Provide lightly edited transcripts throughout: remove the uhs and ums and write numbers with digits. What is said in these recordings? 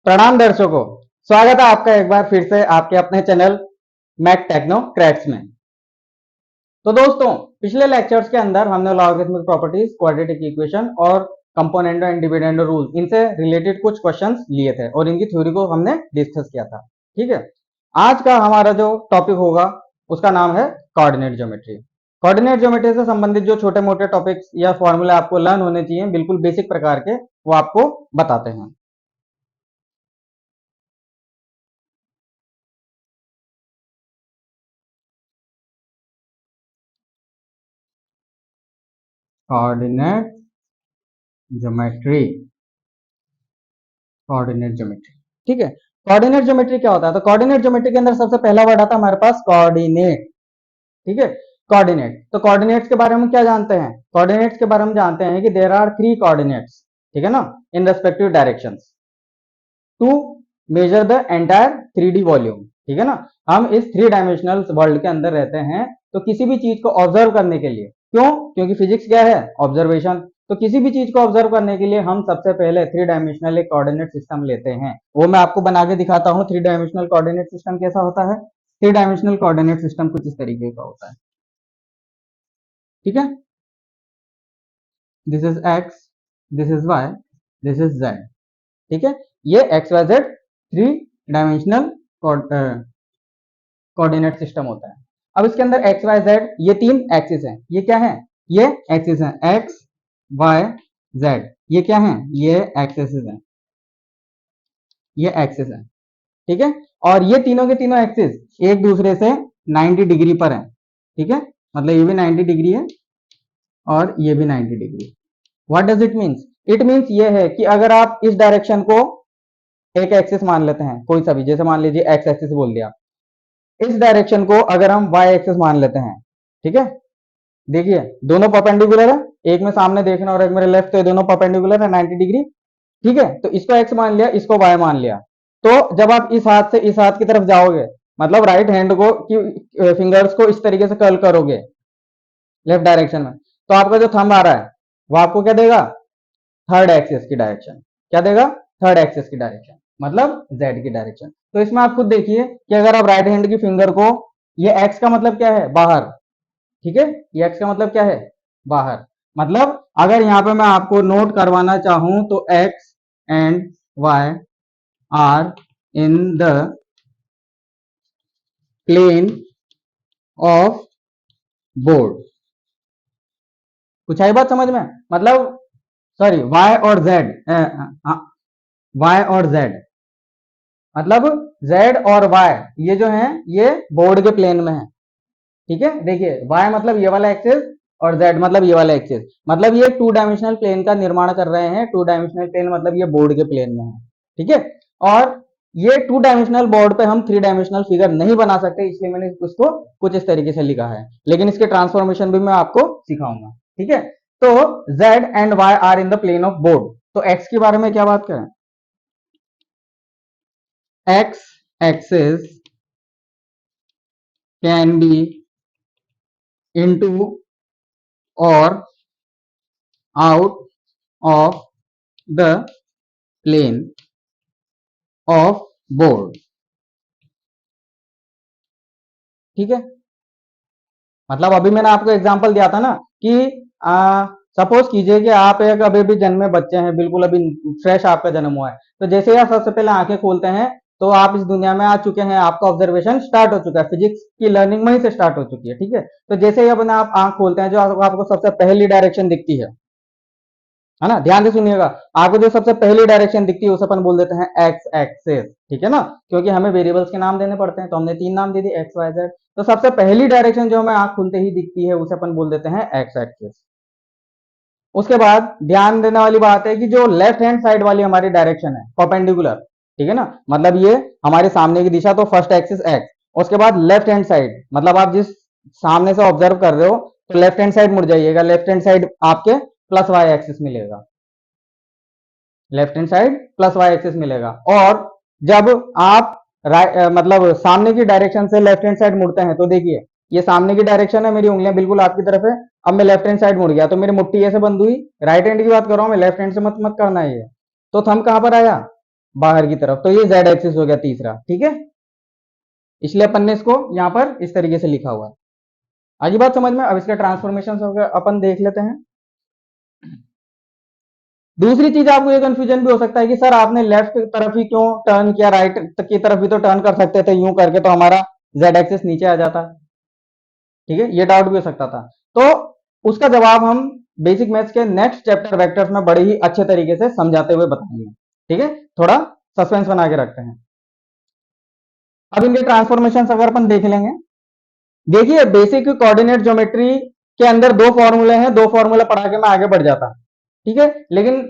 प्रणाम दर्शकों, स्वागत है आपका एक बार फिर से आपके अपने चैनल मैक टेक्नोक्रेट्स में। तो दोस्तों, पिछले लेक्चर्स के अंदर हमने लॉगरिथमिक प्रॉपर्टीज, क्वाड्रेटिक इक्वेशन और कंपोनेंडो एंड डिविडेंडो रूल इनसे रिलेटेड कुछ क्वेश्चंस लिए थे और इनकी थ्योरी को हमने डिस्कस किया था। ठीक है, आज का हमारा जो टॉपिक होगा उसका नाम है कोऑर्डिनेट ज्योमेट्री। कोऑर्डिनेट ज्योमेट्री से संबंधित जो छोटे मोटे टॉपिक्स या फॉर्मूले आपको लर्न होने चाहिए, बिल्कुल बेसिक प्रकार के, वो आपको बताते हैं। Coordinate geometry, coordinate geometry. ठीक है, कोऑर्डिनेट ज्योमेट्री क्या होता है? तो कोऑर्डिनेट ज्योमेट्री के अंदर सबसे पहला वर्ड आता है हमारे पास कोऑर्डिनेट। ठीक है, कोऑर्डिनेट। तो कोऑर्डिनेट्स के बारे में क्या जानते हैं? कोऑर्डिनेट्स के बारे में जानते हैं कि देयर आर 3 कोऑर्डिनेट्स, ठीक है ना, in respective directions to measure the entire 3D volume. ठीक है ना, हम इस 3 डायमेंशनल वर्ल्ड के अंदर रहते हैं, तो किसी भी चीज को ऑब्जर्व करने के लिए, क्यों? क्योंकि फिजिक्स क्या है? ऑब्जर्वेशन। तो किसी भी चीज को ऑब्जर्व करने के लिए हम सबसे पहले 3 डायमेंशनल एक कोऑर्डिनेट सिस्टम लेते हैं। वो मैं आपको बना के दिखाता हूँ। 3 डायमेंशनल कोऑर्डिनेट सिस्टम कैसा होता है? 3 डायमेंशनल कोऑर्डिनेट सिस्टम कुछ इस तरीके का होता है। ठीक है, this is X, this is Y, this is Z. ठीक है, ये X Y Z 3 dimensional coordinate system होता है। अब इसके अंदर एक्स वाई जेड ये 3 एक्सिस हैं। ये क्या है? ये एक्सिस हैं, एक्स वाई जेड। ये क्या है? ये एक्सिस हैं, ये एक्सिस है। ठीक है, और ये तीनों के तीनों एक्सिस एक दूसरे से 90 डिग्री पर है। ठीक है, मतलब ये भी 90 डिग्री है और ये भी 90 degree. What does it means? It means ये है कि अगर आप इस डायरेक्शन को एक एक्सिस मान लेते हैं, कोई सा भी, जैसे मान लीजिए एक्स एक्सिस बोल दिया, इस डायरेक्शन को अगर हम वाई एक्सिस मान लेते हैं, ठीक है, देखिए दोनों परपेंडिकुलर है, एक में सामने देखना और एक मेरे लेफ्ट, तो ये दोनों परपेंडिकुलर है 90 डिग्री। ठीक है, तो इसको एक्स मान लिया, इसको वाई मान लिया। तो जब आप इस हाथ से इस हाथ की तरफ जाओगे, मतलब राइट हैंड को की फिंगर्स को इस तरीके से कर्ल करोगे लेफ्ट डायरेक्शन में, तो आपका जो थंब आ रहा है वो आपको क्या देगा? थर्ड एक्सिस की डायरेक्शन। क्या देगा? थर्ड एक्सिस की डायरेक्शन, मतलब जेड की डायरेक्शन। तो इसमें आप खुद देखिए कि अगर आप राइट हैंड की फिंगर को, ये एक्स का मतलब क्या है? बाहर। ठीक है, ये एक्स का मतलब क्या है? बाहर। मतलब अगर यहां पे मैं आपको नोट करवाना चाहूं तो X and Y are in the plane of board. कुछ आई बात समझ में? मतलब सॉरी, वाई और जेड, वाई और जेड, मतलब जेड और वाई ये जो है ये बोर्ड के प्लेन में है। ठीक है, देखिए y मतलब ये वाला एक्सिस और z मतलब ये वाला एक्सिस, मतलब ये 2 डायमेंशनल प्लेन का निर्माण कर रहे हैं। 2 डायमेंशनल प्लेन मतलब ये बोर्ड के प्लेन में है। ठीक है, और ये 2 डायमेंशनल बोर्ड पे हम 3 डायमेंशनल फिगर नहीं बना सकते, इसलिए मैंने उसको कुछ इस तरीके से लिखा है, लेकिन इसके ट्रांसफॉर्मेशन भी मैं आपको सिखाऊंगा। ठीक है, तो z and y are in the plane of board. तो x के बारे में क्या बात करें? x axis can be into or out of the plane of board। ठीक है, मतलब अभी मैंने आपको एग्जांपल दिया था ना कि सपोज कीजिए कि आप एक अभी भी जन्मे बच्चे हैं, बिल्कुल अभी फ्रेश आपका जन्म हुआ है। तो जैसे ही आप सबसे पहले आंखें खोलते हैं तो आप इस दुनिया में आ चुके हैं, आपका ऑब्जर्वेशन स्टार्ट हो चुका है, फिजिक्स की लर्निंग वहीं से स्टार्ट हो चुकी है। ठीक है, तो जैसे ही अपने आप आंख खोलते हैं, जो आपको सबसे पहली डायरेक्शन दिखती है ना, ध्यान से सुनिएगा, आपको जो सबसे पहली डायरेक्शन दिखती है उसे अपन बोल देते हैं एक्स एक्सिस। ठीक है ना, क्योंकि हमें वेरिएबल्स के नाम देने पड़ते हैं, तो हमने 3 नाम दे दिए, एक्स वाई जेड। तो सबसे पहली डायरेक्शन जो हमें आंख खुलते ही दिखती है उसे अपन बोल देते हैं एक्स एक्सिस। उसके बाद ध्यान देने वाली बात है कि जो लेफ्ट हैंड साइड वाली हमारी डायरेक्शन है परपेंडिकुलर, ठीक है ना, मतलब ये हमारे सामने की दिशा, तो फर्स्ट एक्सिस एक्स। उसके बाद लेफ्ट हैंड साइड, मतलब आप जिस सामने से ऑब्जर्व कर रहे हो तो लेफ्ट हैंड साइड मुड़ जाइएगा, लेफ्ट हैंड साइड आपके प्लस वाई एक्सिस मिलेगा, left hand side plus Y axis मिलेगा। और जब आप मतलब सामने की डायरेक्शन से लेफ्ट हैंड साइड मुड़ते हैं, तो देखिए ये सामने की डायरेक्शन है, मेरी उंगलियां बिल्कुल आपकी तरफ है। अब मैं लेफ्ट हैंड साइड मुड़ गया तो मेरी मुट्ठी ऐसे बंद हुई, राइट हैंड की बात कर रहा हूं मैं, लेफ्ट हैंड से मत मत करना है ये। तो थंब कहां पर आया? बाहर की तरफ, तो ये जेड एक्सिस हो गया तीसरा, ठीक है। इसलिए अपन ने इसको यहाँ पर इस तरीके से लिखा हुआ है। आज ये बात समझ में। अब इसके ट्रांसफॉर्मेशन अपन देख लेते हैं। दूसरी चीज आपको ये कंफ्यूजन भी हो सकता है कि सर आपने लेफ्ट तरफ ही क्यों टर्न किया, राइट की तरफ भी तो टर्न कर सकते थे, यूं करके तो हमारा जेड एक्सिस नीचे आ जाता। ठीक है, ये डाउट भी हो सकता था। तो उसका जवाब हम बेसिक मैथ्स के नेक्स्ट चैप्टर वेक्टर्स में बड़े ही अच्छे तरीके से समझाते हुए बताएंगे। ठीक है, थोड़ा सस्पेंस बना के रखते हैं। अब इनके ट्रांसफॉर्मेशन अगर अपन देख लेंगे, देखिए बेसिक कोऑर्डिनेट ज्योमेट्री के अंदर दो फॉर्मूले हैं, दो फॉर्मूले पढ़ा के मैं आगे बढ़ जाता। ठीक है, लेकिन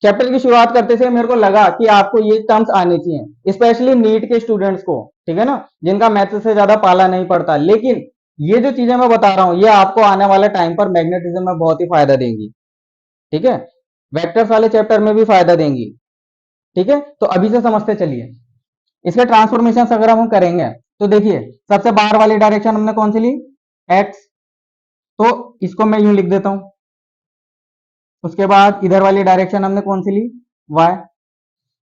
चैप्टर की शुरुआत करते से मेरे को लगा कि आपको ये टर्म्स आने चाहिए, स्पेशली नीट के स्टूडेंट्स को, ठीक है ना, जिनका मैथ्स से ज्यादा पाला नहीं पड़ता। लेकिन ये जो चीजें मैं बता रहा हूं ये आपको आने वाले टाइम पर मैग्नेटिज्म में बहुत ही फायदा देंगी। ठीक है, वेक्टर्स वाले चैप्टर में भी फायदा देंगी। ठीक है, तो अभी से समझते चलिए। इसके ट्रांसफॉर्मेशन अगर हम करेंगे तो देखिए, सबसे बाहर वाली डायरेक्शन हमने कौन सी ली, एक्स, तो इसको मैं यूं लिख देता हूं। उसके बाद इधर वाली डायरेक्शन हमने कौन सी ली, वाई,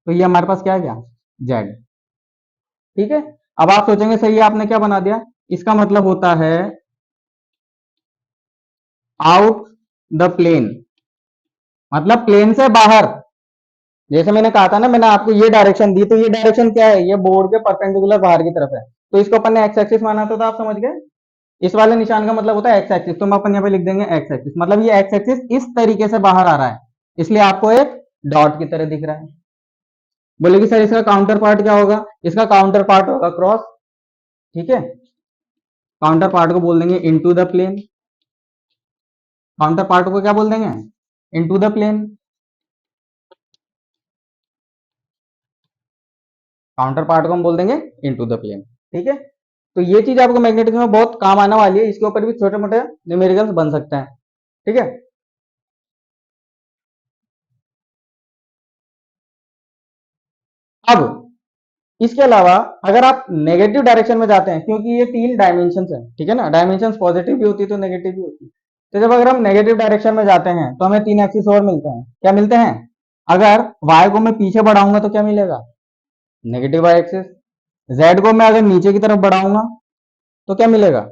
तो ये हमारे पास क्या है, क्या जेड। ठीक है, अब आप सोचेंगे सही है आपने क्या बना दिया, इसका मतलब होता है आउट द प्लेन, मतलब प्लेन से बाहर। जैसे मैंने कहा था ना, मैंने आपको ये डायरेक्शन दी, तो ये डायरेक्शन क्या है, ये बोर्ड के परपेंडिकुलर बाहर की तरफ है, तो इसको अपन ने एक्स एक्सिस माना था, तो आप समझ गए। इस वाले निशान का मतलब होता है एक्स एक्सिस, तो हम अपन यहाँ पे लिख देंगे एक्स एक्सिस, मतलब ये एक्स एक्सिस इस तरीके से बाहर आ रहा है, इसलिए आपको एक डॉट की तरह दिख रहा है। बोलेगी सर इसका काउंटर पार्ट क्या होगा, इसका काउंटर पार्ट होगा क्रॉस। ठीक है, काउंटर पार्ट को बोल देंगे into the plane, counter part को क्या बोल देंगे, into the plane. Counter part को हम बोल देंगे इनटू द प्लेन। ठीक है, तो ये चीज आपको मैग्नेटिज्म में बहुत काम आने वाली है, इसके ऊपर भी छोटे मोटे न्यूमेरिकल्स बन सकते हैं। ठीक है, अब इसके अलावा अगर आप नेगेटिव डायरेक्शन में जाते हैं, क्योंकि ये तीन डायमेंशन है, ठीक है ना, डायमेंशन पॉजिटिव भी होती है तो नेगेटिव भी होती है, तो जब अगर हम नेगेटिव डायरेक्शन में जाते हैं तो हमें तीन एक्सिस और मिलते हैं। क्या मिलते हैं, अगर y को मैं पीछे बढ़ाऊंगा तो क्या मिलेगा, नेगेटिव y एक्सिस। z को मैं अगर नीचे की तरफ बढ़ाऊंगा तो क्या मिलेगा,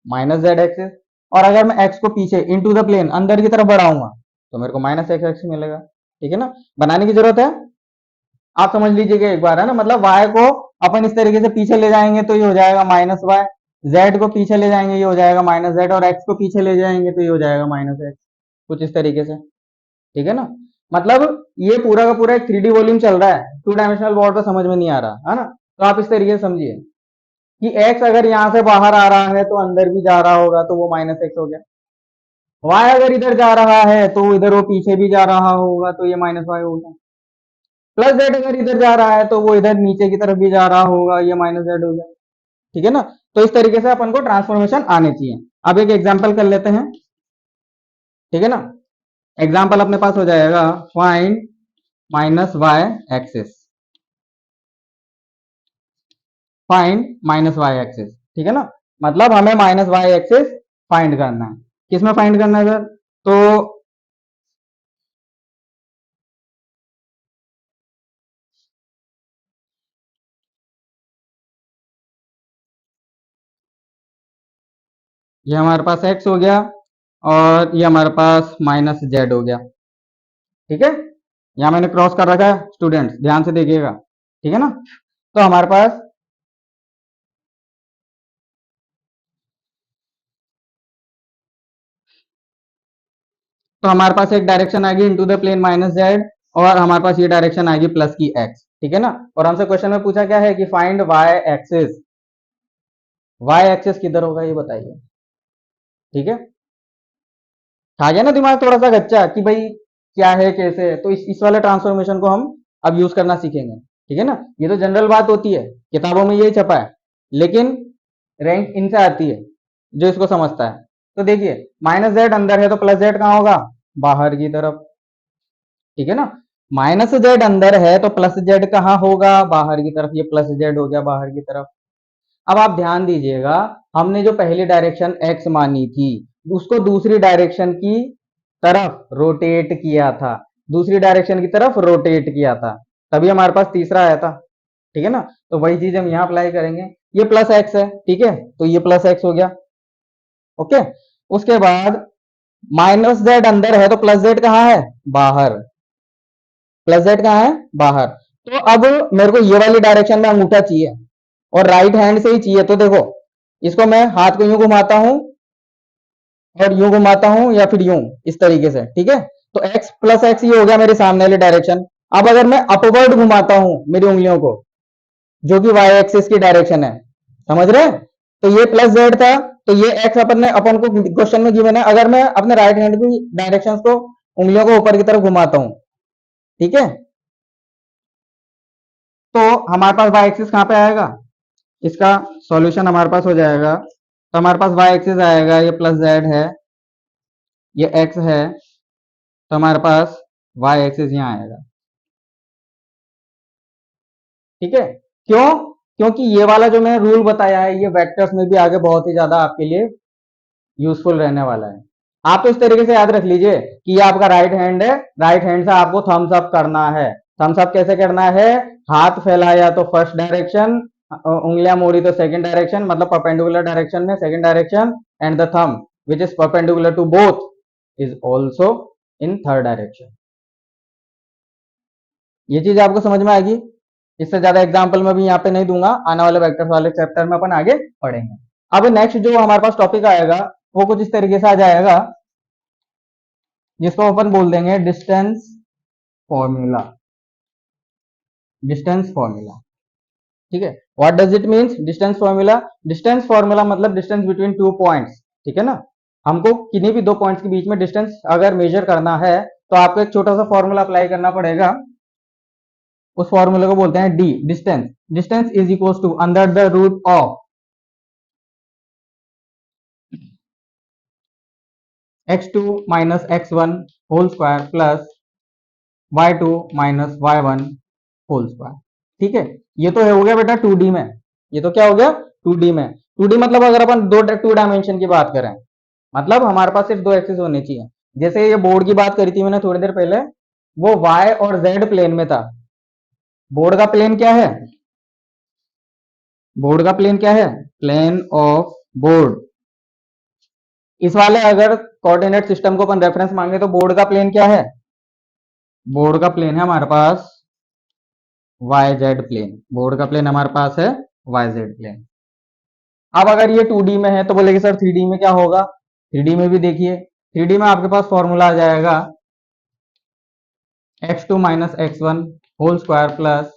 माइनस जेड एक्सिस। और अगर मैं x को पीछे इनटू द प्लेन अंदर की तरफ बढ़ाऊंगा तो मेरे को माइनस एक्स एक्सिस मिलेगा। ठीक है ना, बनाने की जरूरत है, आप समझ लीजिएगा एक बार, है ना, मतलब y को अपन इस तरीके से पीछे ले जाएंगे तो ये हो जाएगा माइनस वाई, z को पीछे ले जाएंगे ये हो जाएगा माइनस जेड, और x को पीछे ले जाएंगे तो ये हो जाएगा माइनस एक्स, कुछ इस तरीके से। ठीक है ना, मतलब ये पूरा का पूरा एक 3D वॉल्यूम चल रहा है, टू डायमेंशनल बोर्ड पे समझ में नहीं आ रहा है ना, तो आप इस तरीके से समझिए कि x अगर यहाँ से बाहर आ रहा है तो अंदर भी जा रहा होगा तो वो माइनस एक्स हो गया, y अगर इधर जा रहा है तो इधर वो पीछे भी जा रहा होगा तो ये माइनस वाई होगा, प्लस जेड अगर इधर जा रहा है तो वो इधर नीचे की तरफ भी जा रहा होगा, ये माइनस जेड हो गया। ठीक है ना, तो इस तरीके से अपन को ट्रांसफॉर्मेशन आने चाहिए। अब एक एग्जांपल कर लेते हैं। ठीक है ना, एग्जांपल अपने पास हो जाएगा find minus Y axis, find minus Y axis. ठीक है ना, मतलब हमें माइनस वाई एक्सिस फाइंड करना है। किसमें फाइंड करना है सर, तो ये हमारे पास x हो गया और ये हमारे पास माइनस जेड हो गया। ठीक है, यहां मैंने क्रॉस कर रखा है, स्टूडेंट्स ध्यान से देखिएगा। ठीक है ना, तो हमारे पास एक डायरेक्शन आएगी into the plane minus Z, और हमारे पास ये डायरेक्शन आएगी प्लस की एक्स। ठीक है ना, और हमसे क्वेश्चन में पूछा क्या है कि find Y axis, Y axis किधर होगा ये बताइए। ठीक है, आ गया ना दिमाग थोड़ा सा कच्चा कि भाई क्या है कैसे है, तो इस वाले ट्रांसफॉर्मेशन को हम अब यूज करना सीखेंगे। ठीक है ना, ये तो जनरल बात होती है, किताबों में यही छपा है, लेकिन रैंक इनसे आती है जो इसको समझता है। तो देखिए माइनस जेड अंदर है तो प्लस जेड कहाँ होगा, बाहर की तरफ। ठीक है ना, माइनस जेड अंदर है तो प्लस जेड कहाँ होगा, बाहर की तरफ, ये प्लस जेड हो गया बाहर की तरफ। अब आप ध्यान दीजिएगा, हमने जो पहली डायरेक्शन एक्स मानी थी उसको दूसरी डायरेक्शन की तरफ रोटेट किया था, दूसरी डायरेक्शन की तरफ रोटेट किया था, तभी हमारे पास तीसरा आया था, ठीक है ना। तो वही चीज हम यहाँ अप्लाई करेंगे। ये प्लस एक्स है, ठीक है, तो ये प्लस एक्स हो गया। ओके, उसके बाद माइनस जेड अंदर है तो प्लस जेड कहाँ है, बाहर। प्लस जेड कहाँ है, बाहर। तो अब मेरे को ये वाली डायरेक्शन में अंगूठा चाहिए और राइट हैंड से ही चाहिए। तो देखो, इसको मैं हाथ को यूं घुमाता हूं और यूं घुमाता हूं या फिर यूं, इस तरीके से, ठीक है। तो x प्लस एक्स ये हो गया मेरे सामने वाली डायरेक्शन। अब अगर मैं अपवर्ड घुमाता हूं मेरी उंगलियों को, जो कि y एक्सिस की डायरेक्शन है, समझ रहे हैं, तो ये प्लस जेड था, तो ये x अपन ने अपन को क्वेश्चन में गिवन है। अगर मैं अपने राइट हैंड की डायरेक्शंस को, उंगलियों को ऊपर की तरफ घुमाता हूं, ठीक है, तो हमारे पास y एक्सिस कहां पे आएगा, इसका सॉल्यूशन हमारे पास हो जाएगा। तो हमारे पास y एक्सिस आएगा, ये प्लस जेड है, ये x है, तो हमारे पास y एक्सिस यहाँ आएगा, ठीक है। क्यों, क्योंकि ये वाला जो मैंने रूल बताया है ये वेक्टर्स में भी आगे बहुत ही ज्यादा आपके लिए यूजफुल रहने वाला है। आप तो इस तरीके से याद रख लीजिए कि ये आपका राइट हैंड है, राइट हैंड से आपको थम्स अप करना है। थम्स अप कैसे करना है, हाथ फैलाया तो फर्स्ट डायरेक्शन, उंगलियां मोड़ी तो सेकंड डायरेक्शन, मतलब परपेंडिकुलर डायरेक्शन में second direction, and the thumb which is perpendicular to both is also in third direction. ये चीज आपको समझ में आएगी। इससे ज्यादा एग्जाम्पल मैं भी यहाँ पे नहीं दूंगा, आने वाले वेक्टर्स वाले चैप्टर में अपन आगे पढ़ेंगे। अब नेक्स्ट जो हमारे पास टॉपिक आएगा वो कुछ इस तरीके से आ जाएगा, जिसको अपन बोल देंगे डिस्टेंस फॉर्मूला। डिस्टेंस फॉर्मूला, ठीक है। What does it means distance formula, distance formula मतलब डिस्टेंस बिटवीन टू पॉइंट्स, ठीक है ना। हमको किन्हीं भी दो पॉइंट्स के बीच में डिस्टेंस अगर मेजर करना है तो आपको एक छोटा सा फॉर्मूला अप्लाई करना पड़ेगा। उस फॉर्मूले को बोलते हैं D, distance. Distance is equal to under the root of x2 minus x1 whole square plus y2 minus y1 whole square, ठीक है। ये तो हो गया बेटा 2D में। ये तो क्या हो गया, 2D में। 2D मतलब अगर अपन दो टू डायमेंशन की बात करें, मतलब हमारे पास सिर्फ दो एक्सिस होने चाहिए। जैसे ये बोर्ड की बात करी थी मैंने थोड़ी देर पहले, वो y और z प्लेन में था। बोर्ड का प्लेन क्या है, बोर्ड का प्लेन क्या है, प्लेन ऑफ बोर्ड। इस वाले अगर कोऑर्डिनेट सिस्टम को अपन रेफरेंस मांगे तो बोर्ड का प्लेन क्या है, बोर्ड का प्लेन है हमारे पास वाई जेड प्लेन। बोर्ड का प्लेन हमारे पास है वाई जेड प्लेन। अब अगर ये 2D में है तो बोलेगी सर 3D में क्या होगा। 3D में भी देखिए, 3D में आपके पास फॉर्मूला आ जाएगा x2 minus x1 whole square plus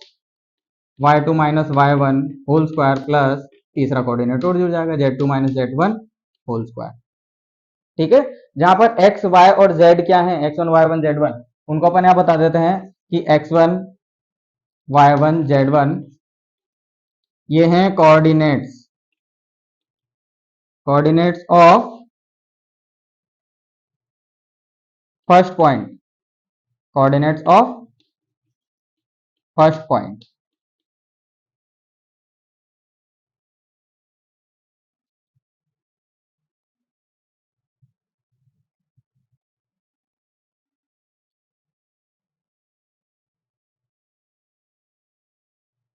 y2 minus y1 whole square plus तीसरा कोऑर्डिनेट और जुड़ जाएगा z2 minus z1 whole square, ठीक है। जहां पर x, y और z क्या है, x1 y1 z1, उनको अपन यहां बता देते हैं कि x1 y1 z1 ये हैं coordinates, coordinates of first point, coordinates of first point.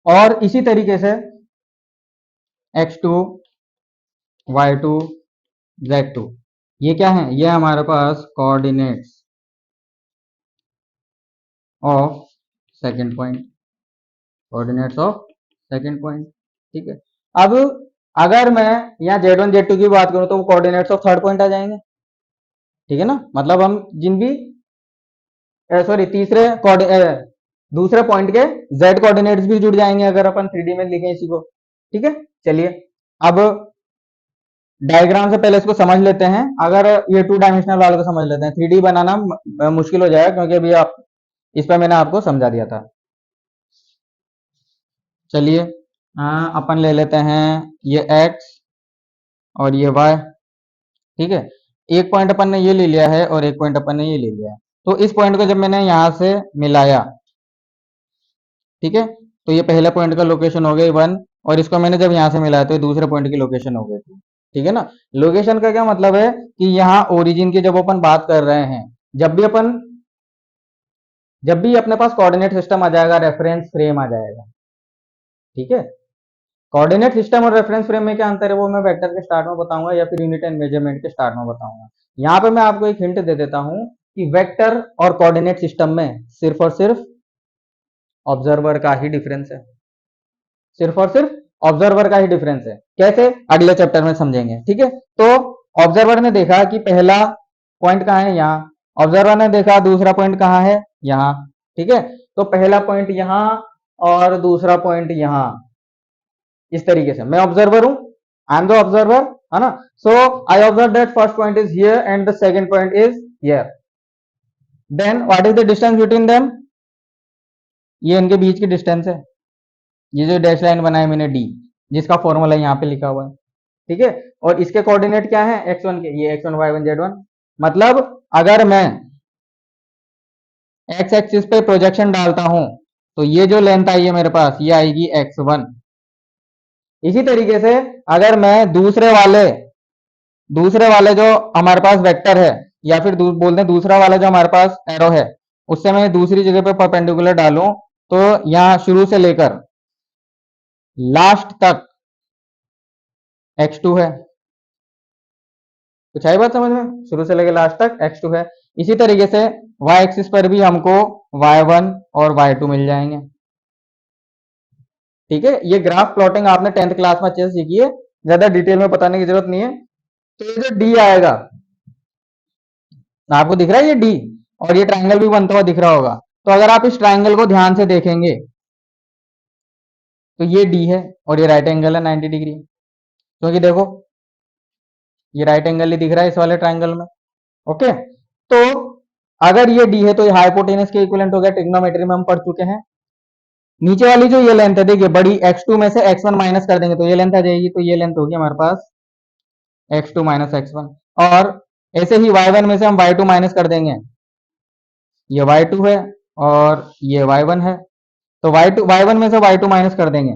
और इसी तरीके से x2 y2 z2 ये क्या है, ये हमारे पास coordinates of second point, coordinates of second point, ठीक है। अब अगर मैं यहाँ z1 z2 की बात करूं तो वो कोऑर्डिनेट्स ऑफ थर्ड पॉइंट आ जाएंगे, ठीक है ना। मतलब हम जिन भी सॉरी तीसरे दूसरे पॉइंट के z कोऑर्डिनेट्स भी जुड़ जाएंगे अगर अपन 3D में लिखें इसी को, ठीक है। चलिए अब डायग्राम से पहले इसको समझ लेते हैं। अगर ये 2 डायमेंशनल वाले को समझ लेते हैं, 3D बनाना मुश्किल हो जाएगा क्योंकि अभी आप इस पर मैंने आपको समझा दिया था। चलिए अपन ले लेते हैं ये x और ये y, ठीक है। एक पॉइंट अपन ने ये ले लिया है और एक पॉइंट अपन ने ये ले लिया है। तो इस पॉइंट को जब मैंने यहां से मिलाया, ठीक है, तो ये पहले पॉइंट का लोकेशन हो गई 1, और इसको मैंने जब यहां से मिलाया तो ये दूसरे पॉइंट की लोकेशन हो गई थी, ठीक है ना। लोकेशन का क्या मतलब है कि यहाँ ओरिजिन की जब अपन बात कर रहे हैं, जब भी अपन जब भी अपने पास कोऑर्डिनेट सिस्टम आ जाएगा, रेफरेंस फ्रेम आ जाएगा। ठीक है, कोऑर्डिनेट सिस्टम और रेफरेंस फ्रेम में क्या अंतर है वो मैं वेक्टर के स्टार्ट में बताऊंगा या फिर यूनिट एंड मेजरमेंट के स्टार्ट में बताऊंगा। यहाँ पे मैं आपको एक हिंट दे देता हूं कि वेक्टर और कोऑर्डिनेट सिस्टम में सिर्फ और सिर्फ ऑब्जर्वर का ही डिफरेंस है। सिर्फ और सिर्फ ऑब्जर्वर का ही डिफरेंस है। कैसे, अगले चैप्टर में समझेंगे। ठीक है, तो ऑब्जर्वर ने देखा कि पहला पॉइंट कहाँ है, यहाँ। ऑब्जर्वर ने देखा दूसरा पॉइंट कहाँ है, यहाँ। ठीक है, तो पहला पॉइंट यहाँ और दूसरा पॉइंट यहाँ। इस तरीके से मैं ऑब्जर्वर हूं, आई एम द ऑब्जर्वर, है ना। So I observe that first point is here and the second point is here. Then what is the distance between them, ये इनके बीच की डिस्टेंस है। ये जो डैश लाइन बनाई मैंने डी, जिसका फॉर्मूला यहाँ पे लिखा हुआ है। ठीक है, और इसके कोऑर्डिनेट क्या है, x1 के, ये x1 y1 z1। मतलब अगर मैं x एक्सिस पे प्रोजेक्शन डालता हूं तो ये जो लेंथ आई है मेरे पास, ये आएगी x1। इसी तरीके से अगर मैं दूसरे वाले जो हमारे पास वेक्टर है, या फिर बोलते हैं दूसरा वाला जो हमारे पास एरो है, उससे मैं दूसरी जगह पे परपेंडिकुलर डालूं, तो यहां शुरू से लेकर लास्ट तक x2 है। कुछ आई बात समझ में, शुरू से लेकर लास्ट तक x2 है। इसी तरीके से y एक्सिस पर भी हमको y1 और y2 मिल जाएंगे। ठीक है, ये ग्राफ प्लॉटिंग आपने 10th क्लास में अच्छे से सीखी है, ज्यादा डिटेल में बताने की जरूरत नहीं है। तो ये जो डी आएगा, आपको दिख रहा है ये डी, और ये ट्राइंगल भी बनता हुआ दिख रहा होगा। तो अगर आप इस ट्राइंगल को ध्यान से देखेंगे तो ये डी है और ये राइट एंगल है 90 डिग्री, क्योंकि देखो ये राइट एंगल ही दिख रहा है इस वाले ट्राइंगल में। ओके, तो अगर ये डी है तो ये हाइपोटेनस के इक्विवेलेंट हो गया, ट्रिग्नोमेट्री में हम पढ़ चुके हैं। नीचे वाली जो ये लेंथ है, देखिए बड़ी x2 में से x1 माइनस कर देंगे तो ये लेंथ आ जाएगी, तो ये लेंथ होगी हमारे पास x2 माइनस x1। और ऐसे ही y1 में से हम y2 माइनस कर देंगे, ये y2 है और ये y1 है, तो y1 में से y2 माइनस कर देंगे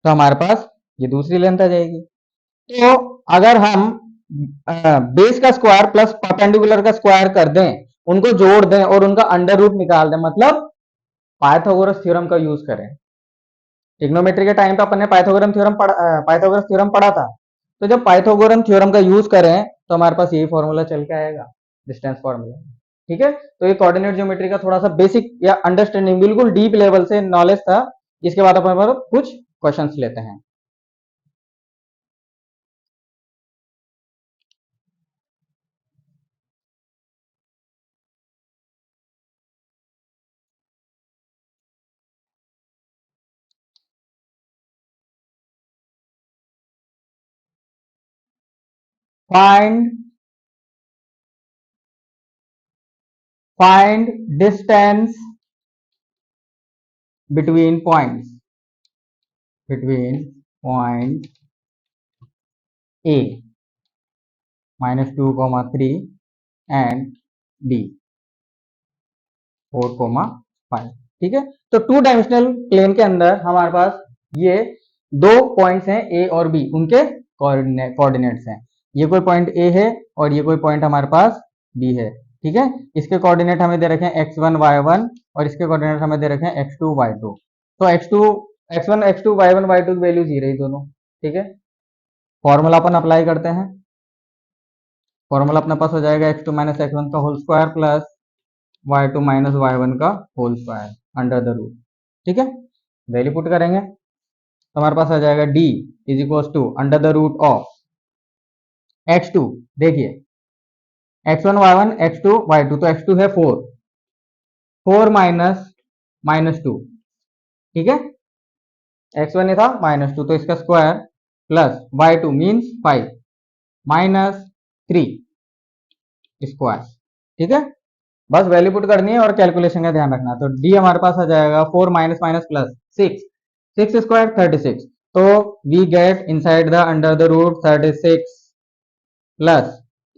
तो हमारे पास ये दूसरी लेंथ आ जाएगी। तो अगर हम बेस का स्क्वायर प्लस परपेंडिकुलर का स्क्वायर कर दें, उनको जोड़ दें और उनका अंडर रूट निकाल दें, मतलब पाइथागोरस थ्योरम का यूज करें। ट्रिग्नोमेट्री के टाइम पे अपन ने पाइथागोरस थ्योरम पढ़ा था। तो जब पाइथागोरस थ्योरम का यूज करें तो हमारे पास यही फॉर्मूला चल के आएगा, डिस्टेंस फॉर्मूला। ठीक है, तो ये कोऑर्डिनेट ज्योमेट्री का थोड़ा सा बेसिक या अंडरस्टैंडिंग, बिल्कुल डीप लेवल से नॉलेज था। इसके बाद अपन कुछ क्वेश्चंस लेते हैं। Find distance between points, between point A -2, 3 and D 4, 5। ठीक है, तो 2 डायमेंशनल प्लेन के अंदर हमारे पास ये 2 पॉइंट्स हैं A और B, उनके कोऑर्डिनेट्स हैं। ये कोई पॉइंट A है और ये कोई पॉइंट हमारे पास B है। ठीक है, इसके कोऑर्डिनेट हमें दे रखे हैं x1 y1 और इसके कोऑर्डिनेट हमें दे रखे हैं x2 y2। तो x1 x2 y1 y2 की वैल्यूज ही रही दोनों। ठीक है, फॉर्मूला अपन अप्लाई करते हैं। फॉर्मूला अपने पास हो जाएगा x2 माइनस x1 का whole square plus y2 minus y1 का whole square under the root. ठीक है, वैल्यू पुट करेंगे तो हमारे पास आ जाएगा d is equal to under the root of x2। देखिए x1 y1 x2 y2, तो x2 है 4 माइनस 2। ठीक है, x1 था -2, तो इसका square plus y2 means 5 -3 square. ठीक है, बस वैल्यू पुट करनी है और कैलकुलेशन का ध्यान रखना। तो d हमारे पास आ जाएगा 4 माइनस माइनस प्लस 6 स्क्वायर 36। तो we get inside the under the root 36 plus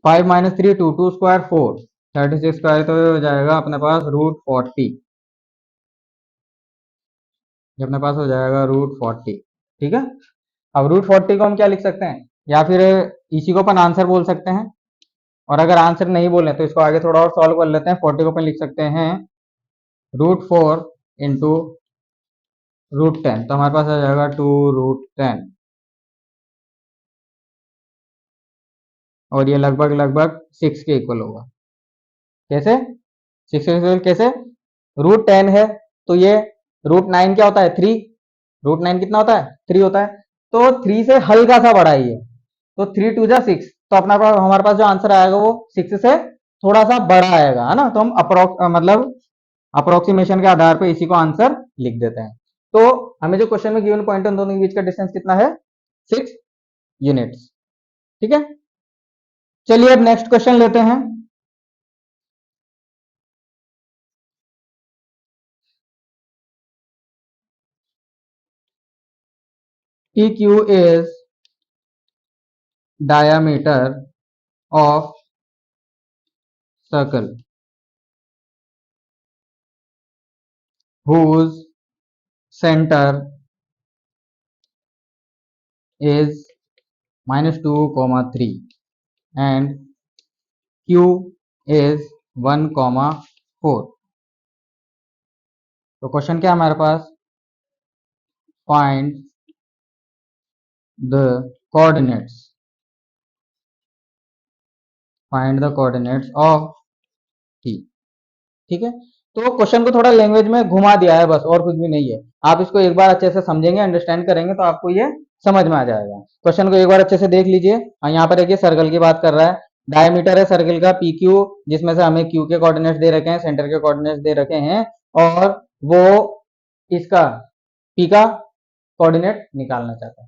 5 minus 3 2 square 4, 36 square तो हो जाएगा अपने पास √40। ये अपने पास हो जाएगा √40। ठीक है, अब √40 को हम क्या लिख सकते हैं, या फिर इसी को अपन आंसर बोल सकते हैं। और अगर आंसर नहीं बोले तो इसको आगे थोड़ा और सॉल्व कर लेते हैं। 40 को अपन लिख सकते हैं √4 इंटू √10, तो हमारे पास आ जाएगा 2√10, और ये लगभग लगभग 6 के इक्वल होगा। कैसे 6 के इक्वल कैसे? √10 है तो ये √9 क्या होता है? 3। √9 कितना होता है? 3 होता है। तो 3 से हल्का सा बड़ा ही है, तो 3 2 जा 6, तो अपना हमारे पास जो आंसर आएगा वो 6 से थोड़ा सा बड़ा आएगा, है ना। तो हम मतलब अप्रोक्सीमेशन के आधार पे इसी को आंसर लिख देते हैं। तो हमें जो क्वेश्चन में गिवन पॉइंट है उन दोनों के बीच का डिस्टेंस कितना है? 6 यूनिट्स। ठीक है, चलिए अब नेक्स्ट क्वेश्चन लेते हैं। PQ is diameter of circle whose center is -2, 3 and Q is 1, 4। तो क्वेश्चन क्या है हमारे पास? Find the coordinates, find the coordinates of T। ठीक है, तो क्वेश्चन को थोड़ा लैंग्वेज में घुमा दिया है बस, और कुछ भी नहीं है। आप इसको एक बार अच्छे से समझेंगे, अंडरस्टैंड करेंगे तो आपको ये समझ में आ जाएगा। क्वेश्चन को एक बार अच्छे से देख लीजिए। यहाँ पर देखिए सर्कल की बात कर रहा है, डायमीटर है सर्कल का PQ, जिसमें से हमें Q के कोऑर्डिनेट्स दे रखे हैं, सेंटर के कोऑर्डिनेट्स दे रखे हैं, और वो इसका P का कोऑर्डिनेट निकालना चाहता है।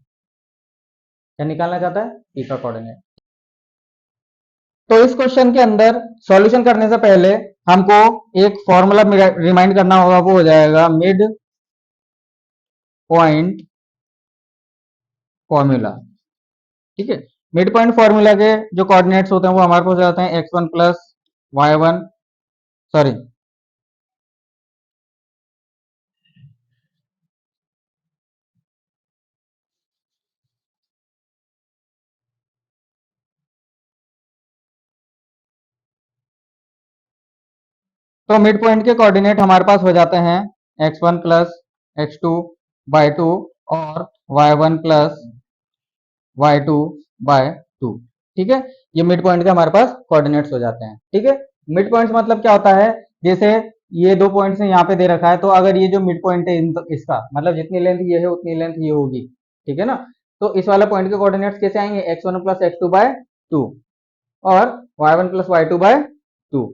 क्या निकालना चाहता है? P का कोऑर्डिनेट। तो इस क्वेश्चन के अंदर सॉल्यूशन करने से पहले हमको एक फॉर्मूला रिमाइंड करना होगा, वो हो जाएगा मिड पॉइंट फॉर्मूला। ठीक है, मिड पॉइंट फॉर्मूला के जो कोऑर्डिनेट्स होते हैं वो हमारे पास जाते हैं x1 प्लस y1, सॉरी तो मिड पॉइंट के कोऑर्डिनेट हमारे पास हो जाते हैं x1 प्लस x2 बाय 2 और y1 प्लस y2 बाय 2। ठीक है, ये मिड पॉइंट के हमारे पास कोऑर्डिनेट्स हो जाते हैं। ठीक है, मिड पॉइंट्स मतलब क्या होता है? जैसे ये दो पॉइंट्स यहाँ पे दे रखा है, तो अगर ये जो मिड पॉइंट है इसका मतलब जितनी लेंथ ये है उतनी लेंथ ये होगी। ठीक है ना, तो इस वाले पॉइंट के कोऑर्डिनेट्स कैसे आएंगे? x1 प्लस x2 बाय 2 और y1 प्लस y2 बाय 2।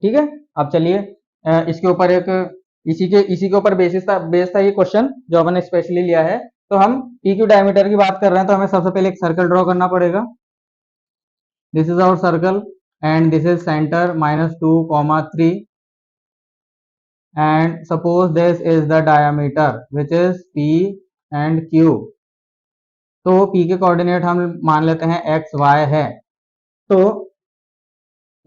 ठीक है, अब चलिए इसके ऊपर एक इसी के ऊपर बेस था ये क्वेश्चन जो हमने स्पेशली लिया है। तो हम PQ डायमीटर की बात कर रहे हैं, तो हमें सबसे पहले एक सर्कल ड्रॉ करना पड़ेगा। This is our circle and this is center -2, 3 and suppose this is the diameter which is P and Q। तो P के कोऑर्डिनेट हम मान लेते हैं x y है, तो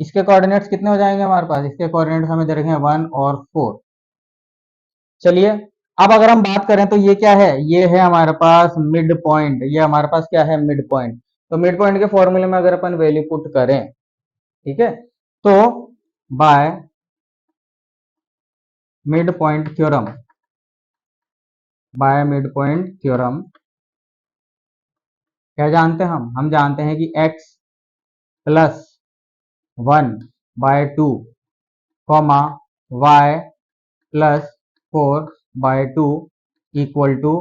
इसके कोऑर्डिनेट्स कितने हो जाएंगे हमारे पास? इसके कोऑर्डिनेट्स हमें दे रखे हैं 1 और 4। चलिए अब अगर हम बात करें तो ये क्या है? ये है हमारे पास मिड पॉइंट। ये हमारे पास क्या है? Mid point. तो मिड पॉइंट के फॉर्मूले में अगर अपन वैल्यू पुट करें, ठीक है, तो by mid point theorem, by mid point theorem क्या जानते हैं हम जानते हैं कि x plus 1/2 comma y plus 4/2 equal to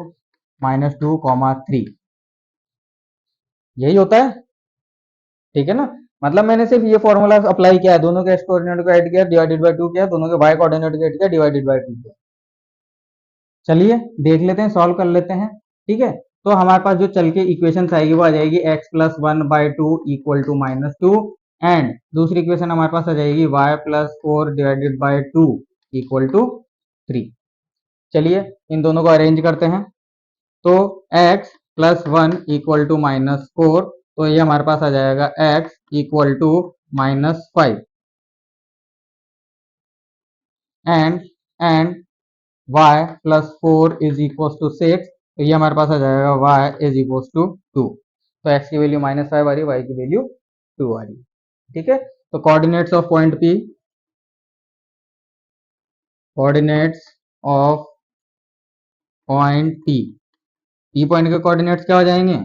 -2, 3। यही होता है। ठीक है ना, मतलब मैंने सिर्फ ये फॉर्मूला अप्लाई किया है, दोनों के x कोऑर्डिनेट को ऐड किया, डिवाइडेड बाय 2 किया, दोनों के y कोऑर्डिनेट को ऐड किया, डिवाइडेड बाय 2 किया। चलिए देख लेते हैं, सॉल्व कर लेते हैं। ठीक है, तो हमारे पास जो चल के इक्वेशन आएगी वो आ जाएगी x plus 1/2 equal to -2, and दूसरी इक्वेशन हमारे पास आ जाएगी y plus 4 divided by 2 equal to 3। चलिए इन दोनों को अरेंज करते हैं। तो x प्लस 1 इक्वल टू -4, तो ये हमारे पास आ जाएगा x equal to -5 and y plus 4 is equal to 6, तो ये हमारे पास आ जाएगा y इज इक्वल टू 2। तो x की वैल्यू -5 आ रही है, y की वैल्यू 2 आ रही है। ठीक है, तो coordinates of point P, coordinates of point P, P point के कोऑर्डिनेट्स क्या हो जाएंगे,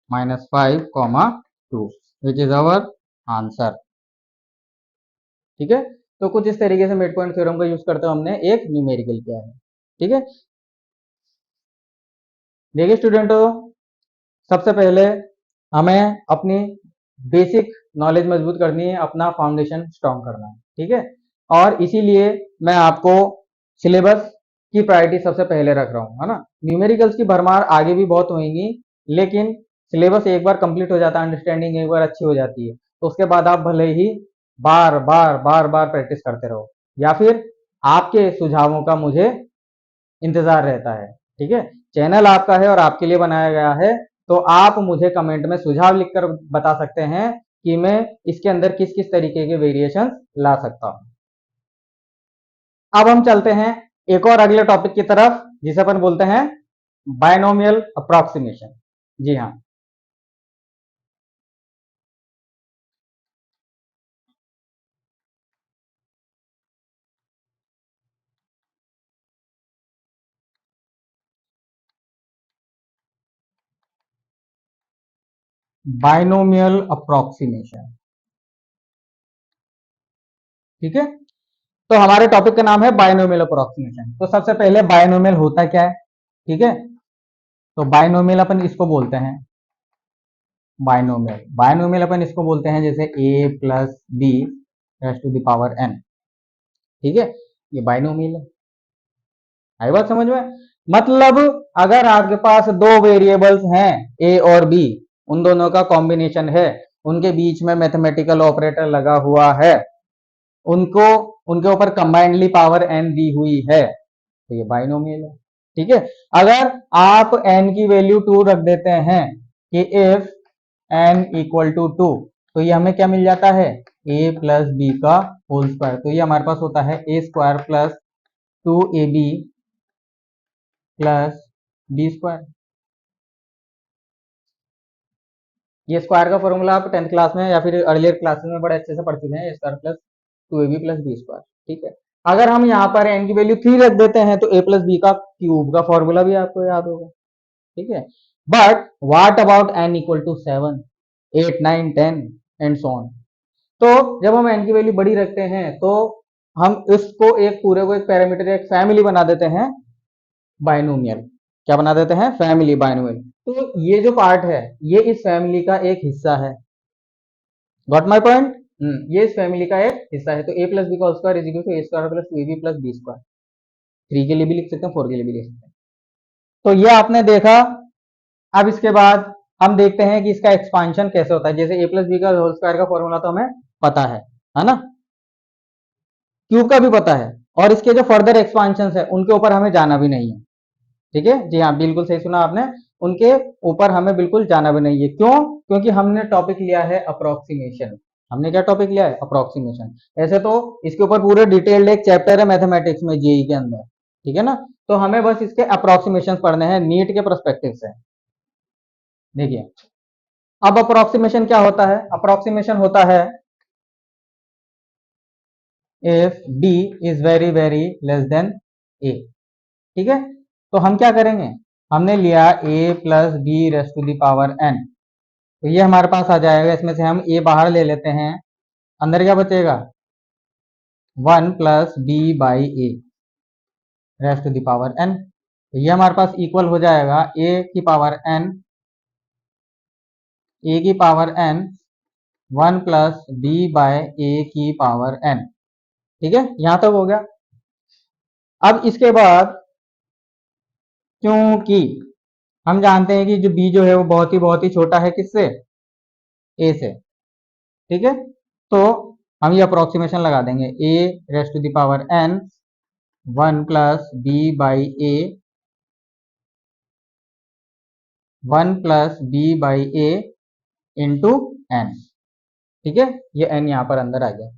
-5, 2, विच इज आवर आंसर। ठीक है, तो कुछ इस तरीके से मिड पॉइंट थ्योरम का यूज करते हुए हमने एक न्यूमेरिकल किया है। ठीक है, देखिए स्टूडेंटों, सबसे पहले हमें अपनी बेसिक नॉलेज मजबूत करनी है, अपना फाउंडेशन स्ट्रॉन्ग करना है। ठीक है, और इसीलिए मैं आपको सिलेबस की प्रायोरिटी सबसे पहले रख रहा हूँ, है ना। न्यूमेरिकल्स की भरमार आगे भी बहुत होंगी, लेकिन सिलेबस एक बार कंप्लीट हो जाता है, अंडरस्टैंडिंग एक बार अच्छी हो जाती है, तो उसके बाद आप भले ही बार बार बार बार प्रैक्टिस करते रहो, या फिर आपके सुझावों का मुझे इंतजार रहता है। ठीक है, चैनल आपका है और आपके लिए बनाया गया है, तो आप मुझे कमेंट में सुझाव लिखकर बता सकते हैं कि मैं इसके अंदर किस किस तरीके के वेरिएशन ला सकता हूं। अब हम चलते हैं एक और अगले टॉपिक की तरफ, जिसे अपन बोलते हैं बायनोमियल अप्रोक्सीमेशन। जी हाँ, बायनोमियल अप्रोक्सीमेशन। ठीक है, तो हमारे टॉपिक का नाम है बायनोमियल अप्रोक्सीमेशन। तो सबसे पहले बायनोमियल होता क्या है, ठीक है, तो बायनोमियल अपन इसको बोलते हैं, बायनोमियल, बायनोमियल अपन इसको बोलते हैं जैसे a plus B raise to the power n। ठीक है, ये बायनोमियल है। आई बात समझ में, मतलब अगर आपके पास दो वेरिएबल्स हैं a और b, उन दोनों का कॉम्बिनेशन है, उनके बीच में मैथमेटिकल ऑपरेटर लगा हुआ है, उनको उनके ऊपर कंबाइंडली पावर n दी हुई है, तो ये बायनोमियल है। ठीक है, अगर आप n की वैल्यू 2 रख देते हैं कि इफ n इक्वल टू 2, तो ये हमें क्या मिल जाता है, a प्लस बी का होल स्क्वायर। तो ये हमारे पास होता है a square plus 2ab plus B square. ये स्क्वायर का फॉर्मूला आप 10th क्लास में या फिर अर्लियर क्लासेस में बड़े अच्छे से पढ़ चुके हैं, a square plus 2ab plus B square. ठीक है, अगर हम यहाँ पर n की वैल्यू 3 रख देते हैं, तो a प्लस बी का क्यूब का फॉर्मूला भी आपको याद होगा। ठीक है, but what about n equal to 7, 8, 9, 10 and so on. तो जब हम n की वैल्यू बड़ी रखते हैं, तो हम इसको एक पूरे को एक पैरामीटर, एक फैमिली बना देते हैं बायनोमियल। क्या बना देते हैं, फैमिली बायनोमियल। तो ये जो पार्ट है, ये इस फैमिली का एक हिस्सा है। गॉट माई पॉइंट, ये इस फैमिली का एक हिस्सा है। तो a प्लस बी का square is equal to a square plus 2ab plus B square. 3 के लिए भी लिख सकते हैं, 4 के लिए भी लिख सकते हैं। तो ये आपने देखा। अब इसके बाद हम देखते हैं कि इसका एक्सपांशन कैसे होता है। जैसे a प्लस बी का होल स्क्वायर का फॉर्मूला तो हमें पता है ना, क्यूब का भी पता है, और इसके जो फर्दर एक्सपांशन है उनके ऊपर हमें जाना भी नहीं है। ठीक है, जी हाँ, बिल्कुल सही सुना आपने, उनके ऊपर हमें बिल्कुल जाना भी नहीं है। क्यों, क्योंकि हमने टॉपिक लिया है अप्रोक्सीमेशन। हमने क्या टॉपिक लिया है, अप्रोक्सीमेशन। ऐसे तो इसके ऊपर पूरे डिटेल्ड एक चैप्टर है मैथमेटिक्स में, जेई के अंदर। ठीक है ना, तो हमें बस इसके अप्रोक्सीमेशन पढ़ने हैं नीट के परस्पेक्टिव से। देखिए, अब अप्रोक्सीमेशन क्या होता है, अप्रोक्सीमेशन होता है if b is very very less than a। ठीक है, तो हम क्या करेंगे, हमने लिया a plus B raise to the power n, तो ये हमारे पास आ जाएगा। इसमें से हम a बाहर ले लेते हैं, अंदर क्या बचेगा, 1 plus B by A raise to the power n। तो ये हमारे पास इक्वल हो जाएगा a की पावर n, a की power n 1 plus b by a की पावर n। ठीक है, यहां तक हो गया। अब इसके बाद, क्योंकि हम जानते हैं कि जो b जो है वो बहुत ही छोटा है किससे, a से। ठीक है, तो हम ये अप्रोक्सीमेशन लगा देंगे, a raise to the power n 1 plus B by A 1 plus B by A into N. ठीक है, ये n यहाँ पर अंदर आ गया।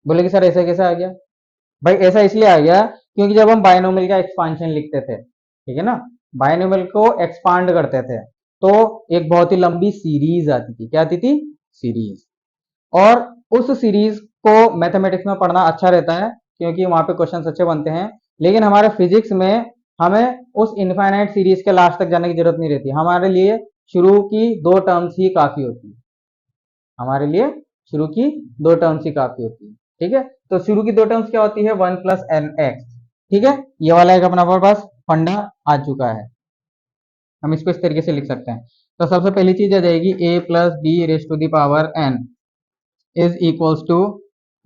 बोले कि सर ऐसा कैसे आ गया, भाई ऐसा इसलिए आ गया क्योंकि जब हम बायनोमियल का एक्सपांशन लिखते थे, ठीक है ना, बायनोमियल को एक्सपांड करते थे, तो एक बहुत ही लंबी सीरीज आती थी। क्या आती थी, सीरीज। और उस सीरीज को मैथमेटिक्स में पढ़ना अच्छा रहता है क्योंकि वहां पे क्वेश्चन अच्छे बनते हैं। लेकिन हमारे फिजिक्स में हमें उस इनफाइनाइट सीरीज के लास्ट तक जाने की जरूरत नहीं रहती, हमारे लिए शुरू की दो टर्म्स ही काफी होती है। हमारे लिए शुरू की दो टर्म्स ही काफी होती है। ठीक है, तो शुरू की दो टर्म्स क्या होती है, 1 + n(x). ठीक है, ये वाला एक अपना पास फंडा आ चुका है, हम इसको इस तरीके से लिख सकते हैं। तो सबसे पहली चीज आ जाएगी a+b⁴n is equals to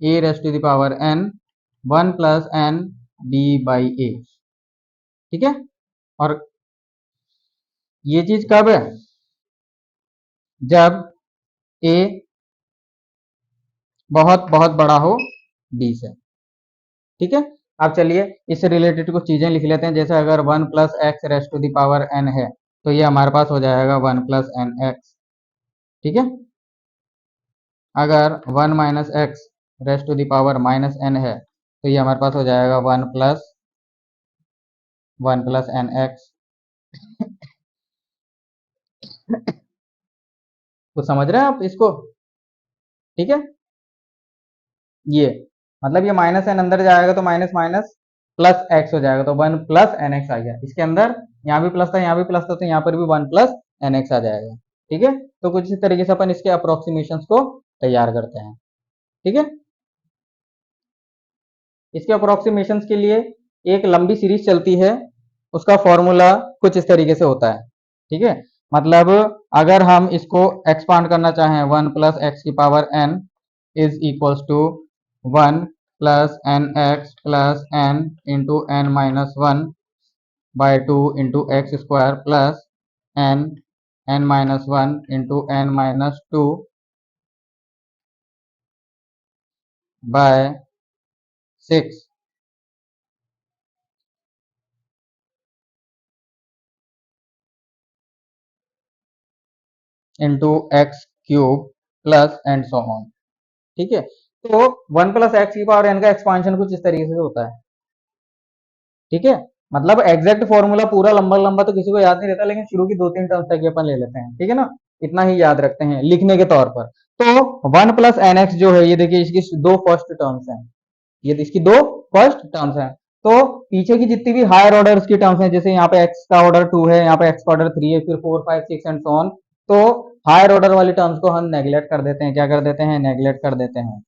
a⁴n 1 + n b/a। ठीक है, और ये चीज कब है, जब a बहुत बहुत बड़ा हो b से। ठीक है, अब चलिए इससे रिलेटेड कुछ चीजें लिख लेते हैं। जैसे अगर 1 + x⁴n है तो ये हमारे पास हो जाएगा 1 + nx। ठीक है, अगर 1 - x⁻n है तो ये हमारे पास हो जाएगा 1 + nx। तो समझ रहे हैं आप इसको? ठीक है, ये मतलब ये -n अंदर जाएगा तो माइनस माइनस प्लस एक्स हो जाएगा, तो 1 + nx आ गया। इसके अंदर यहाँ भी प्लस था, यहाँ भी प्लस था, तो यहाँ पर भी 1 + nx आ जाएगा। ठीक है, तो कुछ इस तरीके से अपन इसके अप्रोक्सीमेशन को तैयार करते हैं। ठीक है, इसके अप्रोक्सीमेशन के लिए एक लंबी सीरीज चलती है, उसका फॉर्मूला कुछ इस तरीके से होता है। ठीक है, मतलब अगर हम इसको एक्सपांड करना चाहें 1 + x⁴n is equals to 1 + nx + n (n−1/2 × x² plus n(n−1 × n-2/6) × x³ plus and so on. ठीक है, तो 1 + x⁴n का एक्सपांशन कुछ इस तरीके से होता है। ठीक है, मतलब एग्जैक्ट फॉर्मूला पूरा लंबा लंबा तो किसी को याद नहीं रहता, लेकिन शुरू की 2-3 टर्म्स तक अपन ले लेते हैं। ठीक है ना, इतना ही याद रखते हैं लिखने के तौर पर। तो 1 + nx जो है, ये देखिए इसकी दो फर्स्ट टर्म्स हैं, ये इसकी दो फर्स्ट टर्म्स हैं। तो पीछे की जितनी भी हायर ऑर्डर की टर्म्स हैं, जैसे यहाँ पे x का ऑर्डर 2 है, यहाँ पे x का ऑर्डर 3 है, फिर 4 5 6 एंड सो ऑन, तो हायर ऑर्डर वाली टर्म्स को हम नेग्लेक्ट कर देते हैं। क्या कर देते हैं, नेग्लेक्ट कर देते हैं।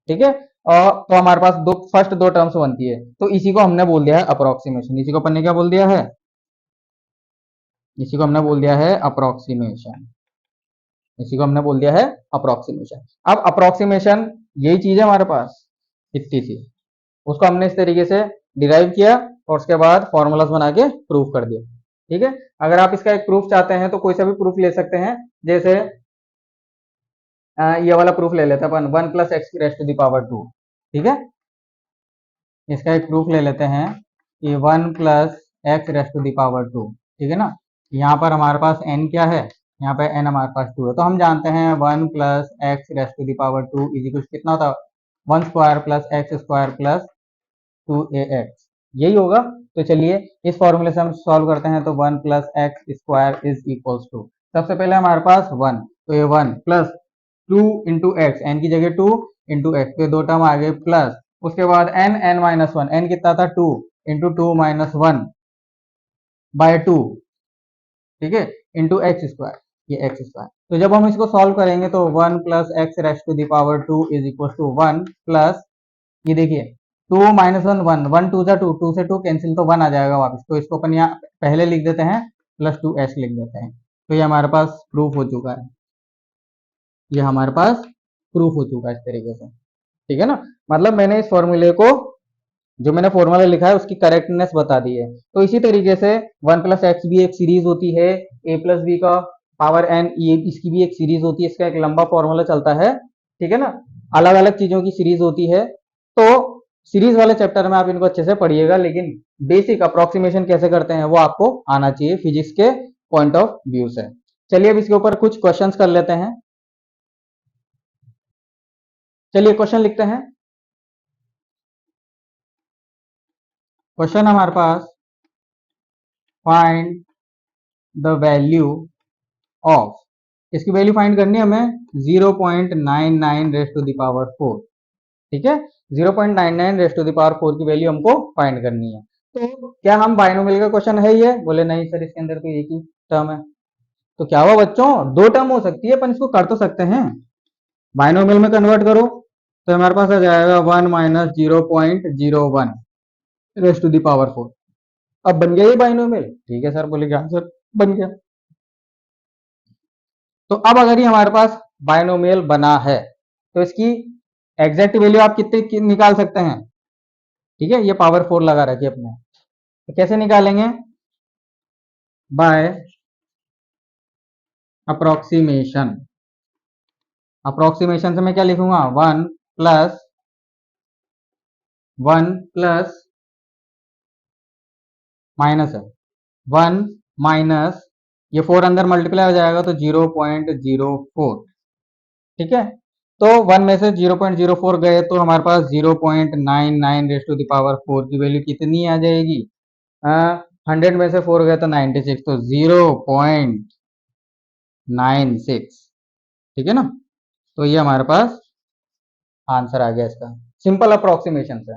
ठीक है, और तो हमारे पास दो फर्स्ट दो टर्म्स बनती है, तो इसी को हमने बोल दिया है अप्रोक्सीमेशन। इसी को अपन ने क्या बोल दिया है, इसी को हमने बोल दिया है अप्रोक्सीमेशन। इसी को हमने बोल दिया है अप्रोक्सीमेशन। अब अप्रोक्सीमेशन यही चीज है हमारे पास, इतनी सी, उसको हमने इस तरीके से डिराइव किया और उसके बाद फॉर्मूलाज बना के प्रूफ कर दिया। ठीक है, अगर आप इसका एक प्रूफ चाहते हैं तो कोई सा भी प्रूफ ले सकते हैं। जैसे ये वाला प्रूफ ले लेते हैं अपन, 1 + x⁻²। ठीक है, इसका एक प्रूफ ले लेते हैं कि 1 + x⁻²। ठीक है ना, यहाँ पर हमारे पास n क्या है, यहाँ पे n हमारे पास 2 है, तो हम जानते हैं 1 + x⁻² इज इक्वल कितना होता है, 1² + x² + 2ax, यही होगा। तो चलिए इस फॉर्मूले से हम सॉल्व करते हैं। तो 1 + x² इज इक्वल्स टू, सबसे पहले हमारे पास 1, तो ये 1 प्लस 2 × x, n की जगह 2 × x, तो दो टर्म आ गए प्लस, उसके बाद n(n−1), n कितना था 2 × 2 - 1/2। ठीक है, इंटू x², ये x²। तो जब हम इसको सॉल्व करेंगे तो 1 + x⁻² is equal to 1 plus, ये देखिए 2 - 1 1, 1 2 2, 2 से 2 कैंसिल, तो 1 आ जाएगा वापस। तो इसको अपन यहाँ पहले लिख देते हैं, +2s लिख देते हैं। तो ये हमारे पास प्रूफ हो चुका है, ये हमारे पास प्रूफ हो चुका है इस तरीके से। ठीक है ना, मतलब मैंने इस फॉर्मूले को, जो मैंने फॉर्मूला लिखा है उसकी करेक्टनेस बता दी है। तो इसी तरीके से 1 + x भी एक सीरीज होती है, a + b का पावर n, ये इसकी भी एक सीरीज होती है, इसका एक लंबा फॉर्मूला चलता है। ठीक है ना, अलग अलग चीजों की सीरीज होती है। तो सीरीज वाले चैप्टर में आप इनको अच्छे से पढ़िएगा, लेकिन बेसिक अप्रोक्सीमेशन कैसे करते हैं वो आपको आना चाहिए फिजिक्स के पॉइंट ऑफ व्यू से। चलिए अब इसके ऊपर कुछ क्वेश्चंस कर लेते हैं। चलिए क्वेश्चन लिखते हैं। क्वेश्चन हमारे पास, फाइंड द वैल्यू ऑफ इसकी वैल्यू फाइंड करनी है हमें 0.99 रेस टू द पावर 4। ठीक है, 0.99 रेस टू द पावर 4 की वैल्यू हमको फाइंड करनी है। तो क्या हम बाइनोमियल का क्वेश्चन है ये? बोले नहीं सर, इसके अंदर तो एक ही टर्म है। तो क्या हुआ बच्चों, दो टर्म हो सकती है, पर इसको कर तो सकते हैं। बाइनोमियल में कन्वर्ट करो तो हमारे पास आ जाएगा 1 minus 0.01 raise to the power 4। अब बन गया ये बाइनोमियल। ठीक है सर, बोले क्या सर, बन गया। तो अब अगर ये हमारे पास बाइनोमियल बना है तो इसकी एग्जैक्ट वैल्यू आप कितने निकाल सकते हैं? ठीक है, ये पावर 4 लगा रखी अपने, तो कैसे निकालेंगे? Bye approximation. अप्रोक्सीमेशन से मैं क्या लिखूंगा? 1 प्लस माइनस है 1 माइनस, ये 4 अंदर मल्टीप्लाई हो जाएगा तो 0.04। ठीक है, तो 1 में से 0.04 गए तो हमारे पास 0.99 रेस टू द पावर 4 की वैल्यू कितनी आ जाएगी? 100 में से 4 गए तो 96, तो 0.96। ठीक है ना, तो ये हमारे पास आंसर आ गया इसका, सिंपल अप्रोक्सीमेशन से।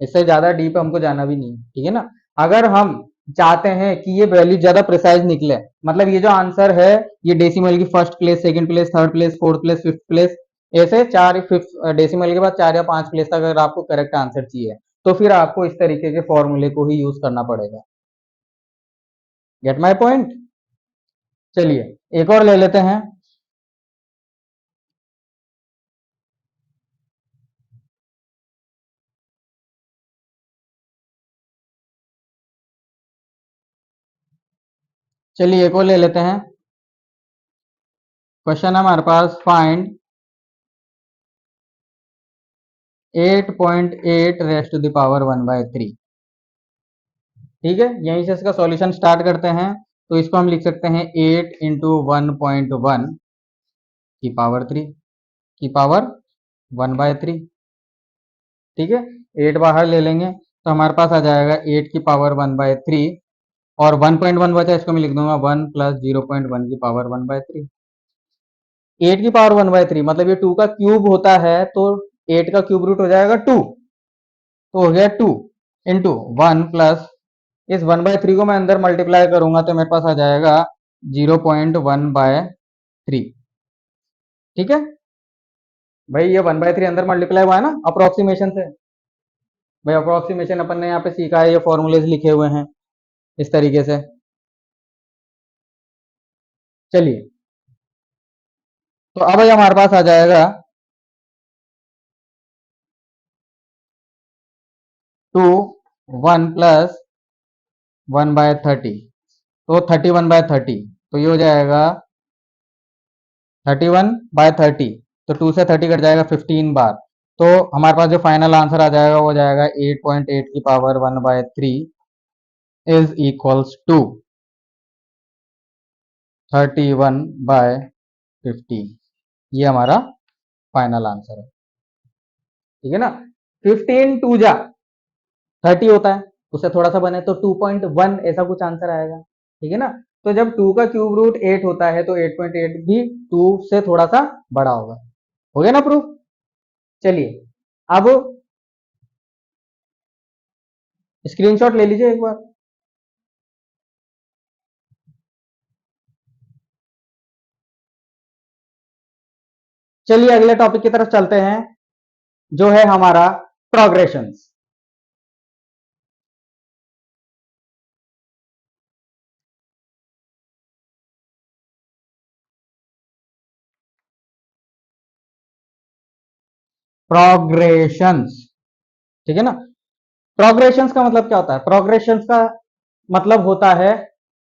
इससे ज्यादा डीप हमको जाना भी नहीं। ठीक है ना, अगर हम चाहते हैं कि ये वैल्यू ज्यादा प्रिसाइज निकले, मतलब ये जो आंसर है ये डेसिमल की first place, second place, third place, fourth place, fifth place, ऐसे चार, फिफ्थ डेसिमल के बाद 4 या 5 प्लेस तक अगर आपको करेक्ट आंसर चाहिए तो फिर आपको इस तरीके के फॉर्मूले को ही यूज करना पड़ेगा। Get my point? चलिए एक और ले लेते हैं। चलिए एक और ले लेते हैं। क्वेश्चन है हमारे पास, find 8.8 raise to the power 1/3। ठीक है, यहीं से इसका सॉल्यूशन स्टार्ट करते हैं। तो इसको हम लिख सकते हैं 8 इंटू 1.1 की पावर 3 की पावर 1/3। ठीक है, 8 बाहर ले लेंगे तो हमारे पास आ जाएगा 8 की पावर 1/3, और 1.1 बचा, इसको मैं लिख दूंगा 1 प्लस 0.1 की पावर 1/3। 8 की पावर 1/3 मतलब ये 2 का क्यूब होता है, तो 8 का क्यूब रूट हो जाएगा 2, तो हो गया 2 इंटू 1 प्लस, इस 1/3 को मैं अंदर मल्टीप्लाई करूंगा तो मेरे पास आ जाएगा 0.1/3। ठीक है भाई, ये 1/3 अंदर मल्टीप्लाई हुआ है ना अप्रोक्सीमेशन से। भाई अप्रोक्सीमेशन अपन ने यहाँ पे सीखा है, ये फॉर्मूलेज लिखे हुए हैं इस तरीके से। चलिए, तो अब ये हमारे पास आ जाएगा 2 1 प्लस 1/30, तो 31/30, तो ये हो जाएगा 31/30, तो 2 से 30 कट जाएगा 15 बार। तो हमारे पास जो फाइनल आंसर आ जाएगा वो जाएगा 8.8 की पावर 1/3 इज इक्वल्स टू 31/15। ये हमारा फाइनल आंसर है। ठीक है ना, 15 टू जा 30 होता है, उससे थोड़ा सा बने तो 2.1 ऐसा कुछ आंसर आएगा। ठीक है ना, तो जब 2 का क्यूब रूट 8 होता है तो 8.8 भी 2 से थोड़ा सा बड़ा होगा। हो गया ना प्रूफ? चलिए अब स्क्रीनशॉट ले लीजिए एक बार। चलिए अगले टॉपिक की तरफ चलते हैं, जो है हमारा प्रोग्रेशंस। प्रोग्रेशंस, ठीक है ना। प्रोग्रेशंस का मतलब क्या होता है? प्रोग्रेशंस का मतलब होता है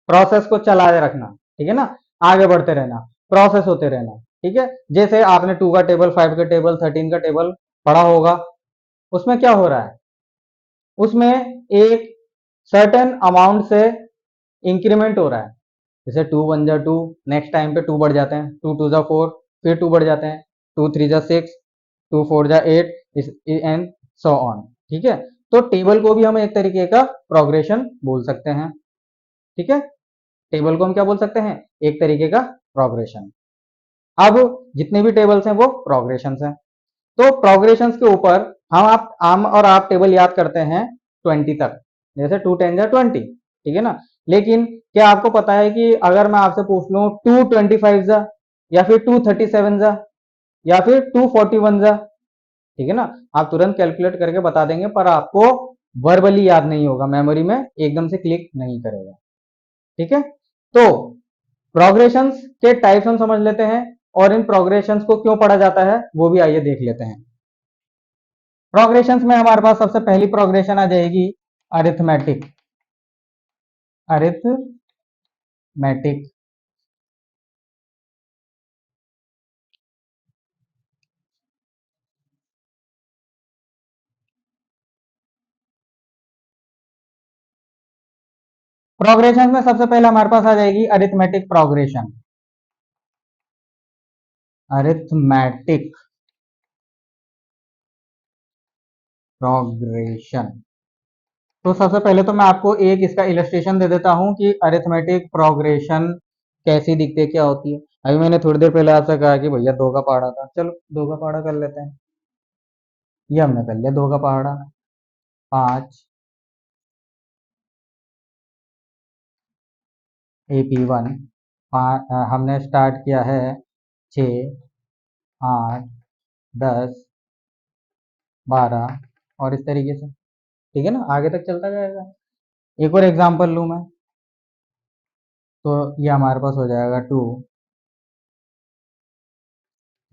प्रोसेस को चलाए रखना। ठीक है ना, आगे बढ़ते रहना, प्रोसेस होते रहना। ठीक है, जैसे आपने 2 का टेबल, 5 का टेबल, 13 का टेबल पढ़ा होगा, उसमें क्या हो रहा है? उसमें एक सर्टेन अमाउंट से इंक्रीमेंट हो रहा है। जैसे 2 1 जा 2, नेक्स्ट टाइम पे 2 बढ़ जाते हैं, 2 2 जा 4, फिर 2 बढ़ जाते हैं, 2 3 जा 6, 2 4 जा 8, एंड सो ऑन। ठीक है, तो टेबल को भी हम एक तरीके का प्रोग्रेशन बोल सकते हैं। ठीक है, टेबल को हम क्या बोल सकते हैं? एक तरीके का प्रोग्रेशन। अब जितने भी टेबल्स हैं वो प्रोग्रेशंस हैं। तो प्रोग्रेशंस के ऊपर हम और आप टेबल याद करते हैं 20 तक, जैसे 2 10 जा 20, ठीक है ना। लेकिन क्या आपको पता है कि अगर मैं आपसे पूछ लूं 2 25 जा, या फिर 2 37 जा, या फिर 2 41 जा, ठीक है ना, आप तुरंत कैलकुलेट करके बता देंगे, पर आपको वर्बली याद नहीं होगा, मेमोरी में एकदम से क्लिक नहीं करेगा, ठीक है। तो प्रोग्रेशंस के टाइप्स हम समझ लेते हैं, और इन प्रोग्रेशंस को क्यों पढ़ा जाता है वो भी आइए देख लेते हैं। प्रोग्रेशंस में हमारे पास सबसे पहली प्रोग्रेशन आ जाएगी अरिथमेटिक। अरिथमेटिक प्रोग्रेशन में सबसे पहले हमारे पास आ जाएगी अरिथमेटिक प्रोग्रेशन। अरिथमेटिक प्रोग्रेशन, तो सबसे पहले तो मैं आपको एक इसका इलस्ट्रेशन दे देता हूं कि अरिथमेटिक प्रोग्रेशन कैसी दिखती है, क्या होती है। अभी मैंने थोड़ी देर पहले आपसे कहा कि भैया दो का पहाड़ा था, चलो दो का पहाड़ा कर लेते हैं। ये हमने कर लिया दो का पहाड़ा। 5 AP1, हमने स्टार्ट किया है 6 8 10 12 और इस तरीके से, ठीक है ना, आगे तक चलता जाएगा। एक और एग्जांपल लूँ मैं, तो ये हमारे पास हो जाएगा 2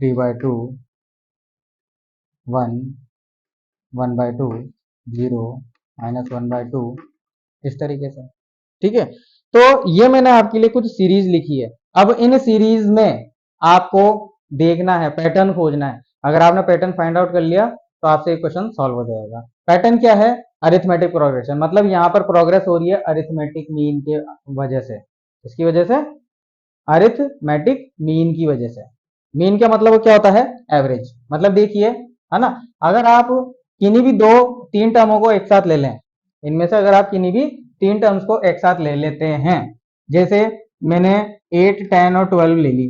3/2 1 1/2 0 -1/2, इस तरीके से, ठीक है। तो ये मैंने आपके लिए कुछ सीरीज लिखी है। अब इन सीरीज में आपको देखना है, पैटर्न खोजना है। अगर आपने पैटर्न फाइंड आउट कर लिया तो आपसे एक क्वेश्चन सॉल्व हो जाएगा। पैटर्न क्या है? अरिथमेटिक प्रोग्रेशन, मतलब यहाँ पर प्रोग्रेस हो रही है अरिथमेटिक मीन के वजह से। इसकी वजह से, अरिथमेटिक मीन की वजह से। मीन का मतलब क्या होता है? एवरेज। मतलब देखिए, है ना, अगर आप किन्हीं भी दो तीन टर्मों को एक साथ ले लें, इनमें से अगर आप किन्हीं भी तीन टर्म्स को एक साथ ले लेते हैं, जैसे मैंने 8 10 और 12 ले ली,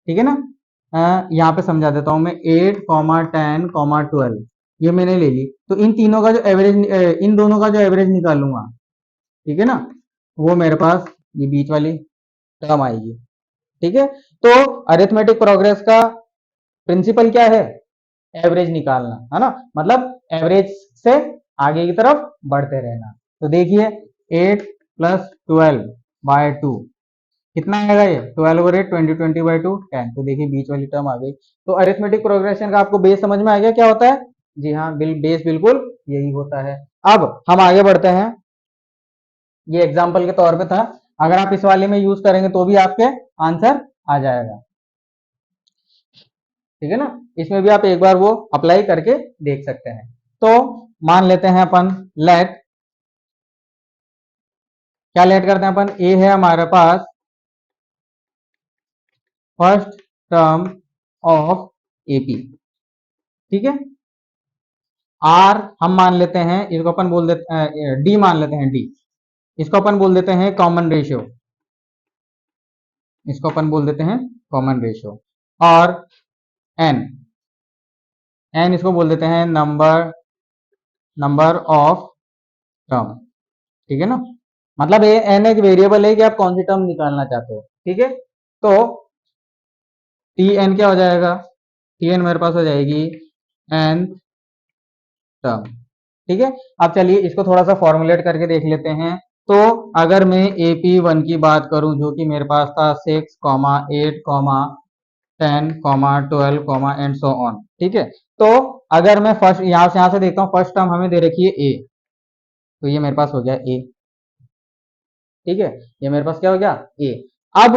ठीक है ना। यहाँ पे समझा देता हूं मैं, 8 10 12 ये मैंने ले ली, तो इन तीनों का जो एवरेज, इन दोनों का जो एवरेज निकालूंगा, ठीक है ना, वो मेरे पास ये बीच वाली टर्म आएगी, ठीक है। तो अरिथमेटिक प्रोग्रेस का प्रिंसिपल क्या है? एवरेज निकालना, है ना, मतलब एवरेज से आगे की तरफ बढ़ते रहना। तो देखिए 8 + 12/2 कितना आएगा? ये 12 और 8 20 20/2 10। तो देखिए बीच वाली टर्म आ गई। तो अरिथमेटिक प्रोग्रेशन का आपको बेस समझ में आ गया क्या होता है? जी हाँ, बेस बिल्कुल यही होता है। अब हम आगे बढ़ते हैं। ये एग्जाम्पल के तौर पे था, अगर आप इस वाले में यूज करेंगे तो भी आपके आंसर आ जाएगा, ठीक है ना। इसमें भी आप एक बार वो अप्लाई करके देख सकते हैं। तो मान लेते हैं अपन लेट, क्या लेट करते हैं अपन, ए है हमारे पास फर्स्ट टर्म ऑफ एपी, ठीक है। आर हम मान लेते हैं, इसको अपन बोल देते, डी मान लेते हैं, डी इसको अपन बोल देते हैं कॉमन रेशियो, इसको अपन बोल देते हैं कॉमन रेशियो। और एन, एन इसको बोल देते हैं नंबर नंबर ऑफ टर्म, ठीक है ना। मतलब ये एन एक वेरिएबल है कि आप कौन सी टर्म निकालना चाहते हो, ठीक है। तो टी एन क्या हो जाएगा? टी एन मेरे पास हो जाएगी एन टर्म, ठीक है। अब चलिए इसको थोड़ा सा फॉर्मुलेट करके देख लेते हैं। तो अगर मैं AP1 की बात करूं, जो कि मेरे पास था 6, 8, 10, 12, एंड सो ऑन, ठीक है। तो अगर मैं फर्स्ट यहां से देखता हूं, फर्स्ट टर्म हमें दे रखी है ए, तो ये मेरे पास हो गया ए, ठीक है। ये मेरे पास क्या हो गया? ए। अब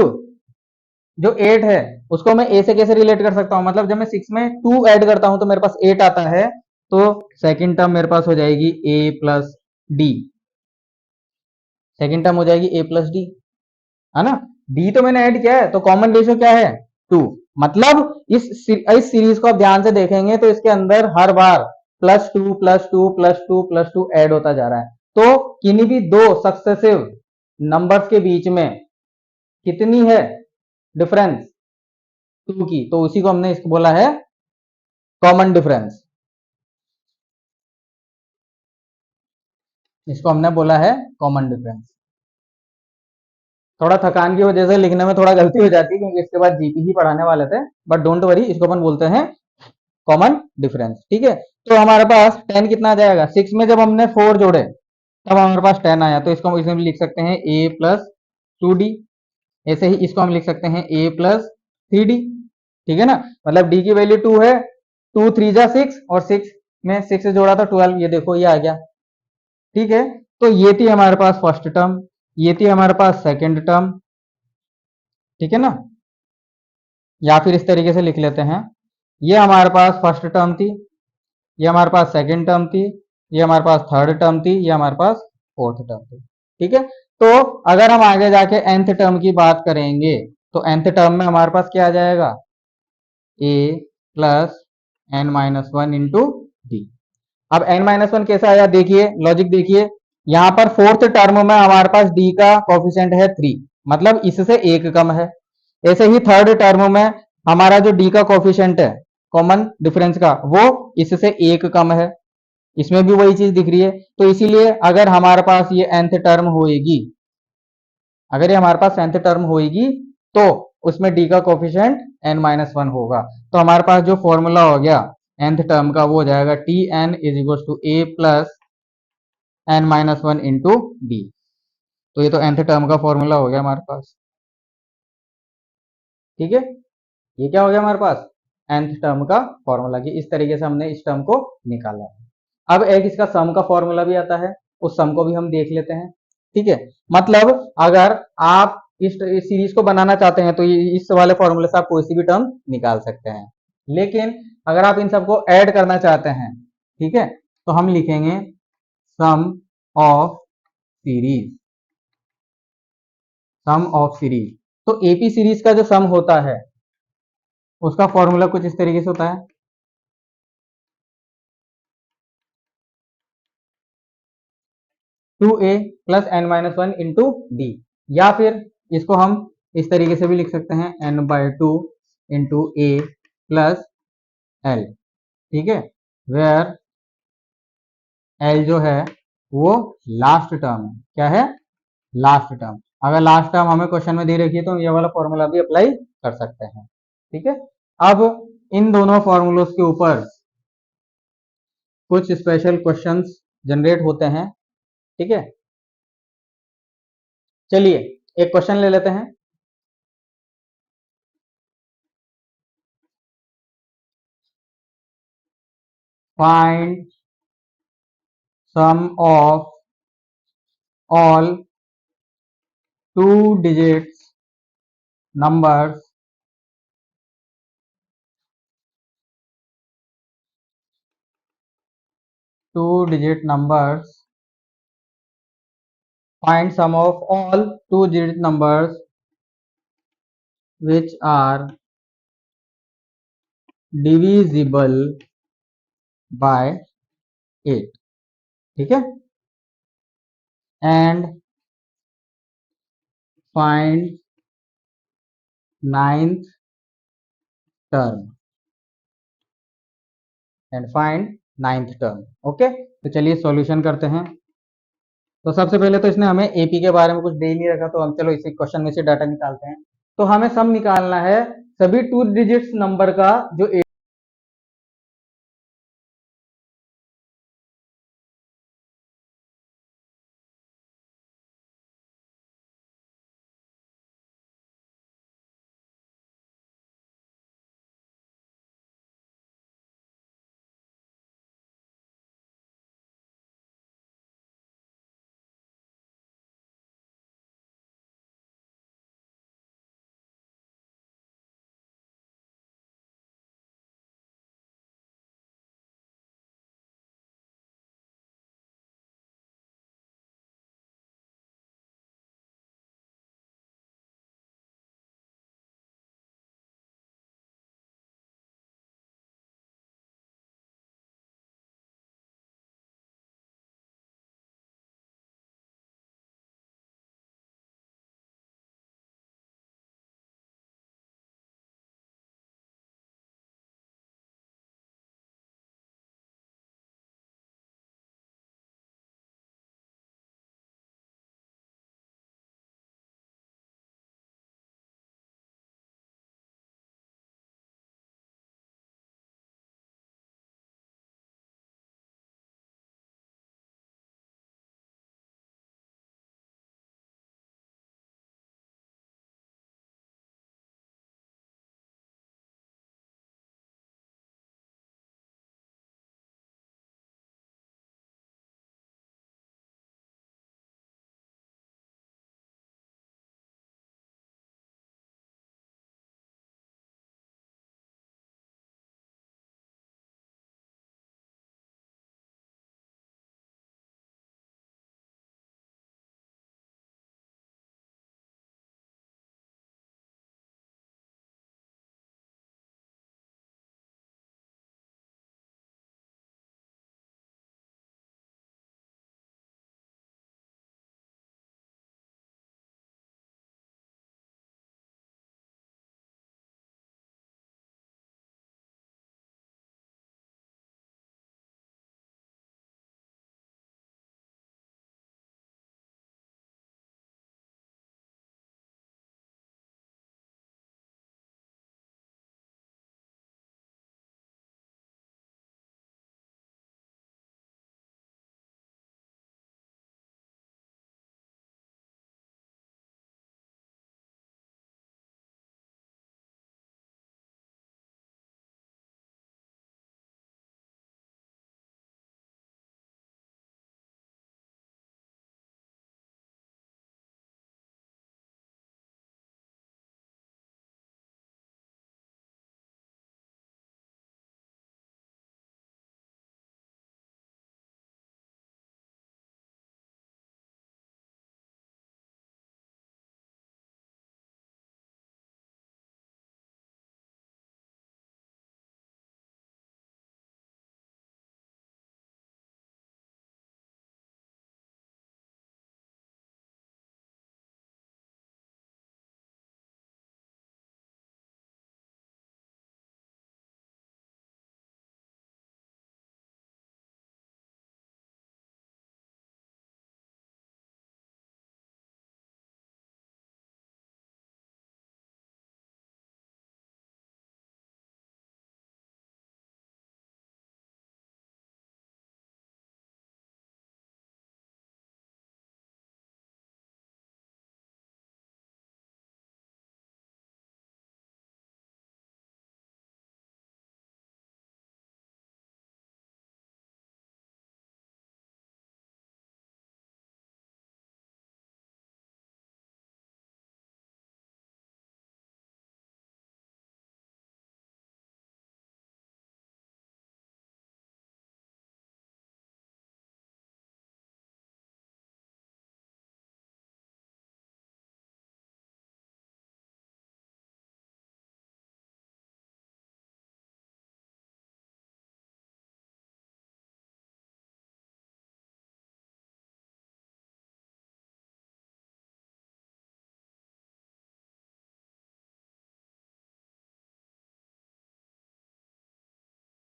जो 8 है उसको मैं ए से कैसे रिलेट कर सकता हूं? मतलब जब मैं 6 में 2 ऐड करता हूं तो मेरे पास 8 आता है, तो सेकंड टर्म मेरे पास हो जाएगी ए प्लस डी, सेकंड टर्म हो जाएगी ए प्लस डी, है ना। डी तो मैंने ऐड किया है, तो कॉमन रेशियो क्या है? 2। मतलब इस सीरीज को आप ध्यान से देखेंगे तो इसके अंदर हर बार +2 +2 +2 +2 ऐड होता जा रहा है। तो किन्हीं भी दो सक्सेसिव नंबर्स के बीच में कितनी है डिफरेंस? टू की, तो उसी को हमने इसको बोला है कॉमन डिफरेंस। इसको हमने बोला है कॉमन डिफरेंस। थोड़ा थकान की वजह से लिखने में थोड़ा गलती हो जाती है क्योंकि इसके बाद जीपी ही पढ़ाने वाले थे, बट डोंट वरी, इसको अपन बोलते हैं कॉमन डिफरेंस। ठीक है, तो हमारे पास 10 कितना आ जाएगा, 6 में जब हमने 4 जोड़े तब हमारे पास 10 आया, तो इसको हम इसमें लिख सकते हैं a प्लस 2d। ऐसे ही इसको हम लिख सकते हैं a प्लस 3d। ठीक है ना, मतलब d की वैल्यू 2 है, 2 3 जा 6 और 6 में 6 से जोड़ा तो 12, ये देखो ये आ गया। ठीक है, तो ये थी हमारे पास फर्स्ट टर्म, ये थी हमारे पास सेकेंड टर्म। ठीक है ना, या फिर इस तरीके से लिख लेते हैं, ये हमारे पास फर्स्ट टर्म थी, ये हमारे पास सेकंड टर्म थी, ये हमारे पास थर्ड टर्म थी, ये हमारे पास फोर्थ टर्म थी। ठीक है, तो अगर हम आगे जाके nth टर्म की बात करेंगे तो nth टर्म में हमारे पास क्या आ जाएगा, a plus N minus one into D. अब n माइनस वन कैसा आया, देखिए लॉजिक देखिए, यहां पर फोर्थ टर्म में हमारे पास d का कोफिशिएंट है 3, मतलब इससे एक कम है। ऐसे ही थर्ड टर्म में हमारा जो d का कोफिशिएंट है कॉमन डिफरेंस का, वो इससे एक कम है, इसमें भी वही चीज दिख रही है। तो इसीलिए अगर हमारे पास ये nth टर्म होएगी, अगर ये हमारे पास nth टर्म होएगी तो उसमें d का कोफिशिएंट n माइनस वन होगा। तो हमारे पास जो फॉर्मूला हो गया nth टर्म का वो हो जाएगा T N is equal to A plus N minus one into D. तो ये तो nth टर्म का फॉर्मूला हो गया हमारे पास। ठीक है, ये क्या हो गया हमारे पास, nth टर्म का फॉर्मूला, कि इस तरीके से हमने इस टर्म को निकाला है। अब एक इसका सम का फॉर्मूला भी आता है, उस सम को भी हम देख लेते हैं। ठीक है, मतलब अगर आप इस सीरीज को बनाना चाहते हैं तो इस वाले फॉर्मूले से आप कोई सी भी टर्म निकाल सकते हैं, लेकिन अगर आप इन सबको ऐड करना चाहते हैं, ठीक है, तो हम लिखेंगे sum of series, sum of series. तो एपी सीरीज का जो सम होता है उसका फॉर्मूला कुछ इस तरीके से होता है, 2a plus N minus one into D, या फिर इसको हम इस तरीके से भी लिख सकते हैं n by two into A plus L. ठीक है, वेयर एल जो है वो लास्ट टर्म है, क्या है, लास्ट टर्म। अगर लास्ट टर्म हमें क्वेश्चन में दे रखी है तो हम ये वाला फॉर्मूला भी अप्लाई कर सकते हैं। ठीक है, अब इन दोनों फॉर्मूलों के ऊपर कुछ स्पेशल क्वेश्चंस जनरेट होते हैं। ठीक है, चलिए एक क्वेश्चन ले लेते हैं। Find sum of all two digits numbers find sum of all two digit numbers which are divisible by 8। ठीक है, and find ninth term and find ninth term। Okay, तो चलिए सॉल्यूशन करते हैं। तो सबसे पहले तो इसने हमें एपी के बारे में कुछ दे ही नहीं रखा, तो हम चलो इसी क्वेश्चन में से डाटा निकालते हैं। तो हमें सम निकालना है सभी टू डिजिट्स नंबर का जो